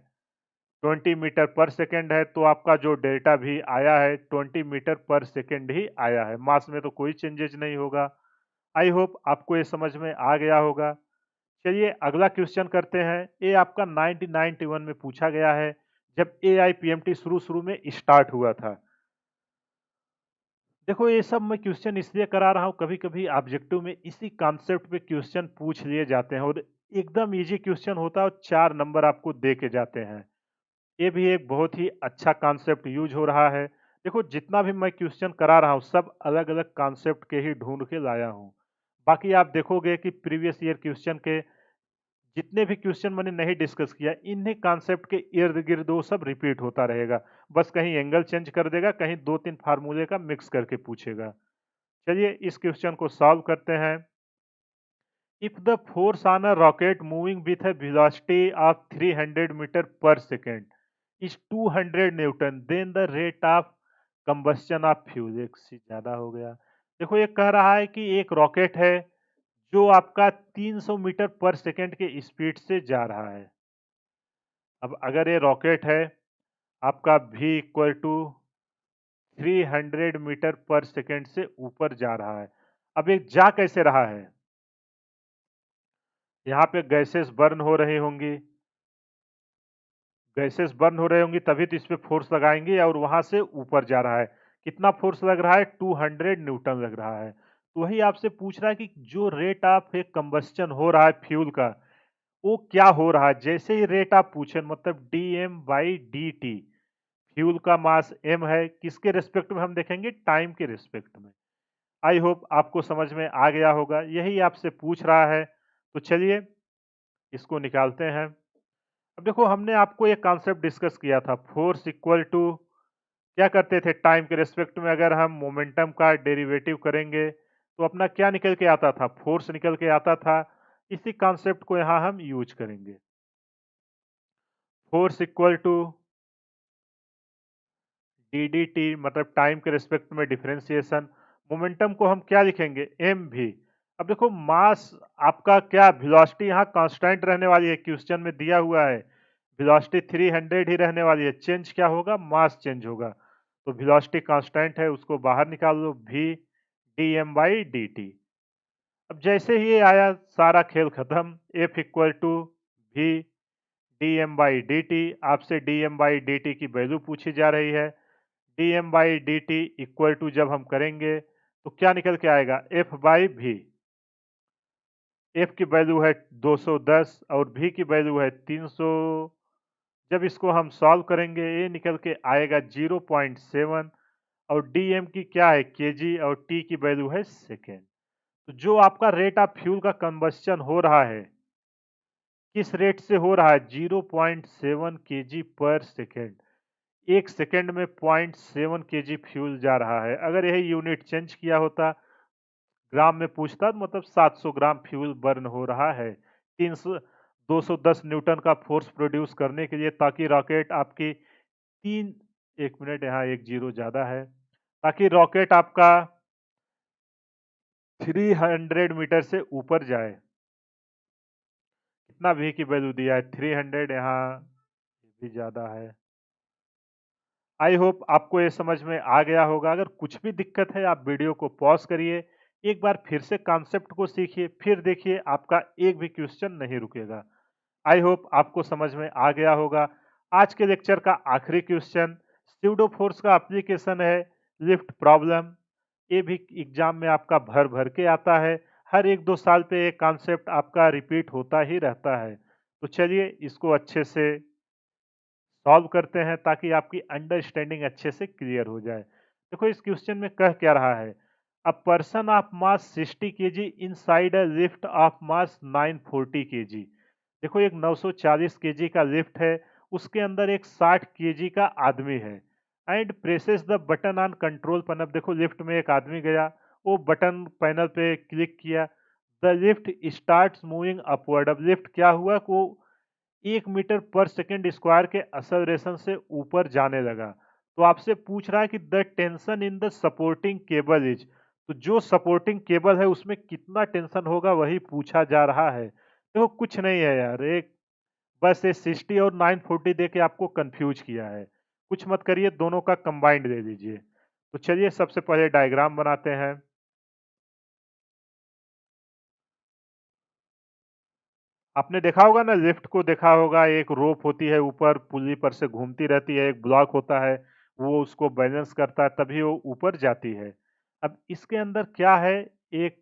20 मीटर पर सेकेंड है। तो आपका जो डेल्टा भी आया है 20 मीटर पर सेकेंड ही आया है, मास में तो कोई चेंजेज नहीं होगा। आई होप आपको ये समझ में आ गया होगा। चलिए अगला क्वेश्चन करते हैं। ये आपका 1991 में पूछा गया है, जब एआईपीएमटी शुरू शुरू में स्टार्ट हुआ था। देखो ये सब मैं क्वेश्चन इसलिए करा रहा हूँ, कभी कभी ऑब्जेक्टिव में इसी कॉन्सेप्ट पे क्वेश्चन पूछ लिए जाते हैं और एकदम इजी क्वेश्चन होता है और 4 नंबर आपको दे के जाते हैं। ये भी एक बहुत ही अच्छा कॉन्सेप्ट यूज हो रहा है। देखो जितना भी मैं क्वेश्चन करा रहा हूँ सब अलग अलग कॉन्सेप्ट के ही ढूंढ के लाया हूँ। बाकी आप देखोगे कि प्रीवियस ईयर क्वेश्चन के जितने भी क्वेश्चन मैंने नहीं डिस्कस किया, इन्हीं कॉन्सेप्ट के इर्द गिर्द वो सब रिपीट होता रहेगा। बस कहीं एंगल चेंज कर देगा, कहीं 2-3 फार्मूले का मिक्स करके पूछेगा। चलिए इस क्वेश्चन को सॉल्व करते हैं। If the force on a rocket moving with a velocity of 300 metre पर second is 200 newton, then the rate of combustion of fuel. एक से ज्यादा हो गया। देखो ये कह रहा है कि एक रॉकेट है जो आपका 300 मीटर पर सेकेंड के स्पीड से जा रहा है। अब अगर ये रॉकेट है आपका v इक्वल टू 300 मीटर पर सेकेंड से ऊपर जा रहा है। अब ये जा कैसे रहा है? यहाँ पे गैसेस बर्न हो रही होंगी, गैसेस बर्न हो रही होंगी तभी तो इस पे फोर्स लगाएंगे और वहां से ऊपर जा रहा है। कितना फोर्स लग रहा है? 200 न्यूटन लग रहा है। तो वही आपसे पूछ रहा है कि जो रेट ऑफ एक कंबस्टन हो रहा है फ्यूल का, वो क्या हो रहा है? जैसे ही रेट आप पूछे मतलब dm/dt, फ्यूल का मास m है, किसके रिस्पेक्ट में हम देखेंगे? टाइम के रिस्पेक्ट में। आई होप आपको समझ में आ गया होगा, यही आपसे पूछ रहा है। तो चलिए इसको निकालते हैं। अब देखो हमने आपको एक कॉन्सेप्ट डिस्कस किया था, फोर्स इक्वल टू क्या करते थे टाइम के रिस्पेक्ट में अगर हम मोमेंटम का डेरिवेटिव करेंगे तो अपना क्या निकल के आता था? फोर्स निकल के आता था। इसी कॉन्सेप्ट को यहाँ हम यूज करेंगे। Force equal to d d t मतलब टाइम के रिस्पेक्ट में डिफरेंशिएशन। मोमेंटम को हम क्या लिखेंगे? एम भी। अब देखो मास आपका क्या वेलोसिटी यहाँ कांस्टेंट रहने वाली है, क्वेश्चन में दिया हुआ है वेलोसिटी 300 ही रहने वाली है। चेंज क्या होगा? मास चेंज होगा। तो वेलोसिटी कांस्टेंट है, उसको बाहर निकाल लो, v d m by d t. अब जैसे ही ये आया सारा खेल खत्म। F equal to v d m by d t. आपसे d m by d t की वैल्यू पूछी जा रही है। D m by d t equal to जब हम करेंगे तो क्या निकल के आएगा? F by v. एफ की वैल्यू है 210 और भी की वैल्यू है 300। जब इसको हम सॉल्व करेंगे ये निकल के आएगा 0.7 और डी एम की क्या है? केजी और टी की वैल्यू है सेकेंड। तो जो आपका रेट ऑफ फ्यूल का कंबस्चन हो रहा है किस रेट से हो रहा है? 0.7 केजी पर सेकेंड। एक सेकेंड में 0.7 केजी फ्यूल जा रहा है। अगर यही यूनिट चेंज किया होता, ग्राम में पूछता तो मतलब 700 ग्राम फ्यूल बर्न हो रहा है 300 210 न्यूटन का फोर्स प्रोड्यूस करने के लिए, ताकि रॉकेट आपकी तीन, एक मिनट यहाँ एक जीरो ज्यादा है, ताकि रॉकेट आपका 300 मीटर से ऊपर जाए। कितना भी की वैल्यू दिया है? 300, यहाँ भी ज्यादा है। आई होप आपको ये समझ में आ गया होगा। अगर कुछ भी दिक्कत है आप वीडियो को पॉज करिए, एक बार फिर से कॉन्सेप्ट को सीखिए, फिर देखिए आपका एक भी क्वेश्चन नहीं रुकेगा। आई होप आपको समझ में आ गया होगा। आज के लेक्चर का आखिरी क्वेश्चन स्यूडो फोर्स का एप्लीकेशन है लिफ्ट प्रॉब्लम। ये भी एग्जाम में आपका भर भर के आता है। हर एक दो साल पे ये कॉन्सेप्ट आपका रिपीट होता ही रहता है। तो चलिए इसको अच्छे से सॉल्व करते हैं ताकि आपकी अंडरस्टैंडिंग अच्छे से क्लियर हो जाए। देखो इस क्वेश्चन में कह क्या रहा है? A person of mass 60 KG inside a lift of mass 940 KG. देखो एक 940 केजी का लिफ्ट है, उसके अंदर एक 60 केजी का आदमी है and presses the button on control panel. देखो लिफ्ट में एक आदमी गया, वो बटन पैनल पे क्लिक किया, the lift starts moving upward. अब लिफ्ट क्या हुआ को 1 मीटर पर सेकेंड स्क्वायर के एक्सेलरेशन से ऊपर जाने लगा। तो आपसे पूछ रहा है कि the tension in the supporting cable is. तो जो सपोर्टिंग केबल है उसमें कितना टेंशन होगा वही पूछा जा रहा है। देखो कुछ नहीं है यार, एक बस ये 60 और 940 दे के आपको कंफ्यूज किया है। कुछ मत करिए, दोनों का कंबाइंड दे दीजिए। तो चलिए सबसे पहले डायग्राम बनाते हैं। आपने देखा होगा ना, लिफ्ट को देखा होगा, एक रोप होती है ऊपर, पुली पर से घूमती रहती है, एक ब्लॉक होता है, वो उसको बैलेंस करता है तभी वो ऊपर जाती है। अब इसके अंदर क्या है? एक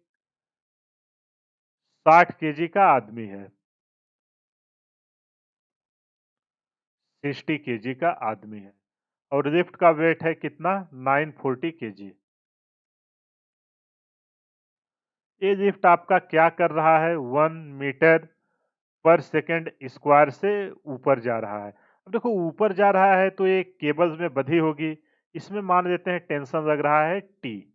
60 केजी का आदमी है, 60 केजी का आदमी है और लिफ्ट का वेट है कितना? 940 केजी। ये लिफ्ट आपका क्या कर रहा है? 1 मीटर पर सेकेंड स्क्वायर से ऊपर जा रहा है। अब देखो ऊपर जा रहा है तो ये केबल्स में बंधी होगी, इसमें मान लेते हैं टेंशन लग रहा है टी।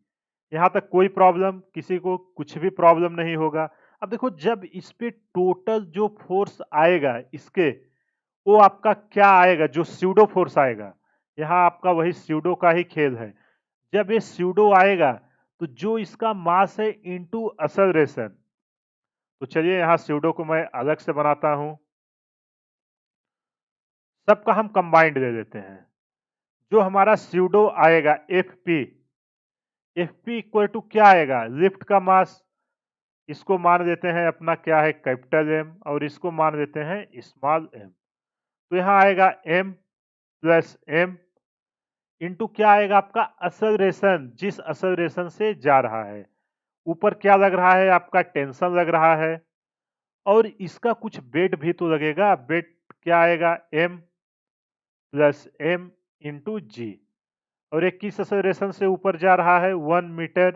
यहाँ तक कोई प्रॉब्लम, किसी को कुछ भी प्रॉब्लम नहीं होगा। अब देखो जब इस पे टोटल जो फोर्स आएगा इसके, वो आपका क्या आएगा? जो स्यूडो फोर्स आएगा, यहाँ आपका वही स्यूडो का ही खेल है। जब ये स्यूडो आएगा तो जो इसका मास है इनटू एक्सेलरेशन। तो चलिए यहाँ स्यूडो को मैं अलग से बनाता हूं, सबका हम कंबाइंड ले लेते हैं। जो हमारा स्यूडो आएगा f p, f p equal to क्या आएगा, लिफ्ट का मास, इसको मान देते हैं अपना क्या है कैपिटल एम और इसको मान देते हैं स्मॉल एम। तो यहाँ आएगा एम प्लस एम इंटू क्या आएगा आपका असलरेशन, जिस असलरेशन से जा रहा है। ऊपर क्या लग रहा है आपका टेंशन लग रहा है और इसका कुछ वेट भी तो लगेगा। वेट क्या आएगा एम प्लस एम इंटू जी और एक किस एक्सेलरेशन से ऊपर जा रहा है 1 मीटर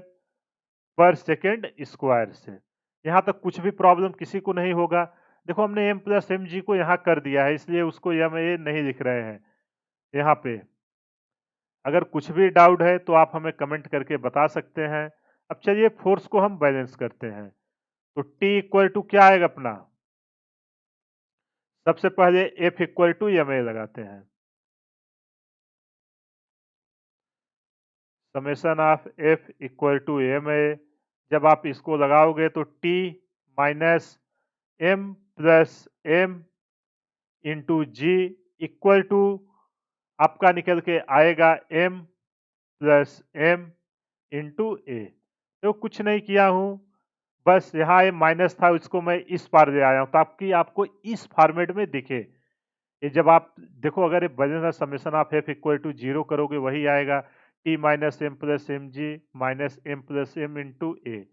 पर सेकेंड स्क्वायर से। यहाँ तक कुछ भी प्रॉब्लम किसी को नहीं होगा। देखो हमने m प्लस एम जी को यहाँ कर दिया है इसलिए उसको एम ए नहीं लिख रहे हैं यहाँ पे। अगर कुछ भी डाउट है तो आप हमें कमेंट करके बता सकते हैं। अब चलिए फोर्स को हम बैलेंस करते हैं। तो T इक्वल टू क्या आएगा अपना, सबसे पहले F equal to m a लगाते हैं। Summation of F equal to m a, जब आप इसको लगाओगे तो t minus m plus m into g equal to आपका निकल के आएगा m plus m into a. तो कुछ नहीं किया हूं, बस यहाँ ये माइनस था इसको मैं इस पार ले आया हूं ताकि आपको इस फॉर्मेट में दिखे। ये जब आप देखो अगर ये बदलना summation of F equal to zero करोगे वही आएगा T minus m plus m g minus m plus m into a.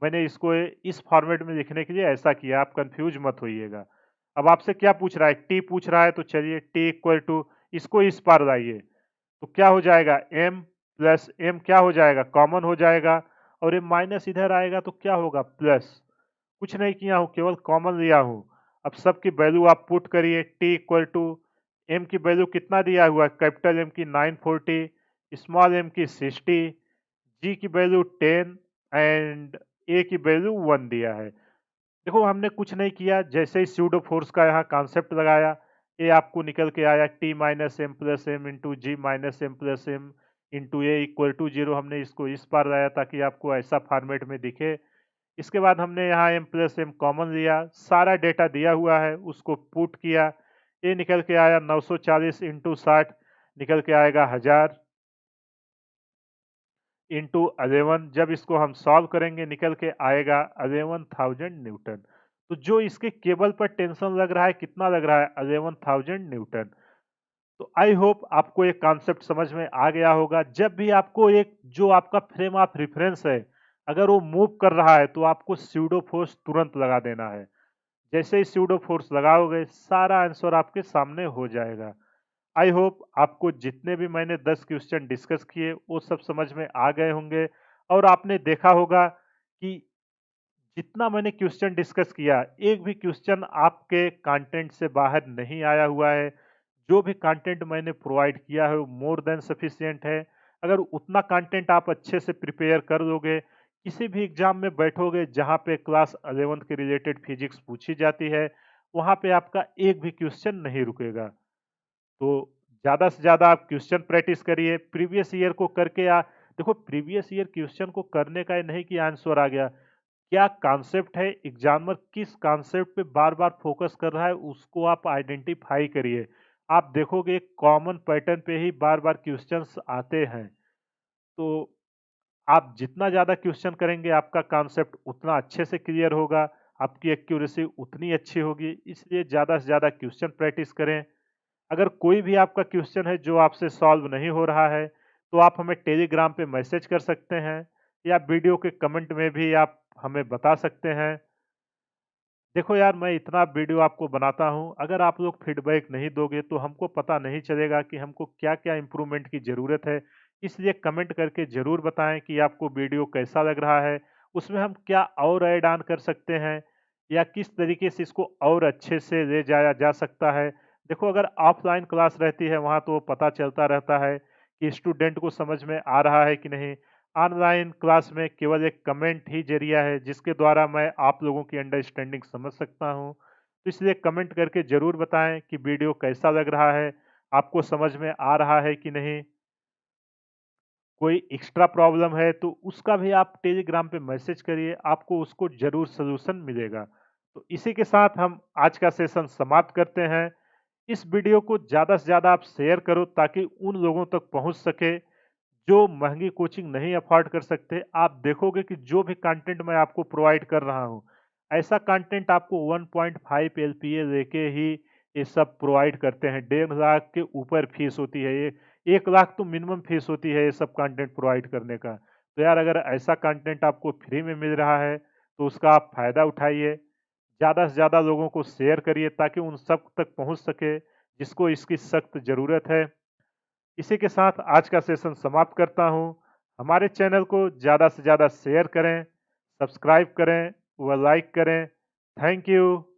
मैंने इसको इस फॉर्मेट में लिखने के लिए ऐसा किया, आप कंफ्यूज मत होइएगा। अब आपसे क्या पूछ रहा है, टी पूछ रहा है, तो चलिए टी इक्वल टू इसको इस पार लाइए तो क्या हो जाएगा m प्लस एम क्या हो जाएगा कॉमन हो जाएगा और ये माइनस इधर आएगा तो क्या होगा प्लस। कुछ नहीं किया हूं केवल कॉमन लिया हूं। अब सबकी वैल्यू आप पुट करिए। t इक्वल टू एम की वैल्यू कितना दिया हुआ है, कैपिटल एम की 940, स्मॉल एम की 60, जी की वैल्यू 10 एंड ए की वैल्यू 1 दिया है। देखो हमने कुछ नहीं किया, जैसे ही स्यूडो फोर्स का यहाँ कॉन्सेप्ट लगाया ये आपको निकल के आया t minus m plus m into g minus m plus m into a equal to zero. हमने इसको इस पार लाया ताकि आपको ऐसा फॉर्मेट में दिखे। इसके बाद हमने यहाँ एम प्लस एम कॉमन लिया, सारा डेटा दिया हुआ है उसको पुट किया, ये निकल के आया 940 इंटू 60 निकल के आएगा 1000 इंटू 11। जब इसको हम सॉल्व करेंगे निकल के आएगा 11,000 न्यूटन। तो जो इसके केबल पर टेंशन लग रहा है कितना लग रहा है 11,000 न्यूटन। तो आई होप आपको एक कॉन्सेप्ट समझ में आ गया होगा। जब भी आपको एक जो आपका फ्रेम ऑफ रेफरेंस है अगर वो मूव कर रहा है तो आपको स्यूडो फोर्स तुरंत लगा देना है। जैसे ही स्यूडो फोर्स लगाओगे सारा आंसर आपके सामने हो जाएगा। आई होप आपको जितने भी मैंने 10 क्वेश्चन डिस्कस किए वो सब समझ में आ गए होंगे और आपने देखा होगा कि जितना मैंने क्वेश्चन डिस्कस किया एक भी क्वेश्चन आपके कंटेंट से बाहर नहीं आया हुआ है। जो भी कंटेंट मैंने प्रोवाइड किया है वो मोर देन सफिशिएंट है। अगर उतना कंटेंट आप अच्छे से प्रिपेयर कर लोगे, किसी भी एग्जाम में बैठोगे जहां पे क्लास 11th के रिलेटेड फिजिक्स पूछी जाती है वहां पे आपका एक भी क्वेश्चन नहीं रुकेगा। तो ज़्यादा से ज़्यादा आप क्वेश्चन प्रैक्टिस करिए, प्रीवियस ईयर को करके देखो प्रीवियस ईयर क्वेश्चन को करने का ये नहीं कि आंसर आ गया, क्या कॉन्सेप्ट है, एग्जामिनर किस कॉन्सेप्ट पे बार बार फोकस कर रहा है उसको आप आइडेंटिफाई करिए। आप देखोगे कॉमन पैटर्न पे ही बार बार क्वेश्चंस आते हैं। तो आप जितना ज़्यादा क्वेश्चन करेंगे आपका कॉन्सेप्ट उतना अच्छे से क्लियर होगा, आपकी एक्यूरेसी उतनी अच्छी होगी। इसलिए ज़्यादा से ज़्यादा क्वेश्चन प्रैक्टिस करें। अगर कोई भी आपका क्वेश्चन है जो आपसे सॉल्व नहीं हो रहा है तो आप हमें टेलीग्राम पे मैसेज कर सकते हैं या वीडियो के कमेंट में भी आप हमें बता सकते हैं। देखो यार मैं इतना वीडियो आपको बनाता हूँ, अगर आप लोग फीडबैक नहीं दोगे तो हमको पता नहीं चलेगा कि हमको क्या क्या इम्प्रूवमेंट की ज़रूरत है। इसलिए कमेंट करके ज़रूर बताएं कि आपको वीडियो कैसा लग रहा है, उसमें हम क्या और ऐड ऑन कर सकते हैं या किस तरीके से इसको और अच्छे से ले जाया जा सकता है। देखो अगर ऑफलाइन क्लास रहती है वहाँ तो पता चलता रहता है कि स्टूडेंट को समझ में आ रहा है कि नहीं। ऑनलाइन क्लास में केवल एक कमेंट ही जरिया है जिसके द्वारा मैं आप लोगों की अंडरस्टैंडिंग समझ सकता हूं। तो इसलिए कमेंट करके ज़रूर बताएं कि वीडियो कैसा लग रहा है, आपको समझ में आ रहा है कि नहीं। कोई एक्स्ट्रा प्रॉब्लम है तो उसका भी आप टेलीग्राम पे मैसेज करिए, आपको उसको ज़रूर सलूशन मिलेगा। तो इसी के साथ हम आज का सेशन समाप्त करते हैं। इस वीडियो को ज़्यादा से ज़्यादा आप शेयर करो ताकि उन लोगों तक पहुंच सके जो महँगी कोचिंग नहीं अफ़ोर्ड कर सकते, आप देखोगे कि जो भी कंटेंट मैं आपको प्रोवाइड कर रहा हूँ, ऐसा कंटेंट आपको 1.5 एलपीए लेके ही ये सब प्रोवाइड करते हैं। 1.5 लाख के ऊपर फीस होती है ये, 1 लाख तो मिनिमम फीस होती है ये सब कंटेंट प्रोवाइड करने का। तो यार अगर ऐसा कंटेंट आपको फ्री में मिल रहा है, तो उसका आप फ़ायदा उठाइए। ज़्यादा से ज़्यादा लोगों को शेयर करिए ताकि उन सब तक पहुँच सके, जिसको इसकी सख्त ज़रूरत है। इसी के साथ आज का सेशन समाप्त करता हूँ। हमारे चैनल को ज़्यादा से ज़्यादा शेयर करें, सब्सक्राइब करें व लाइक करें। Thank you.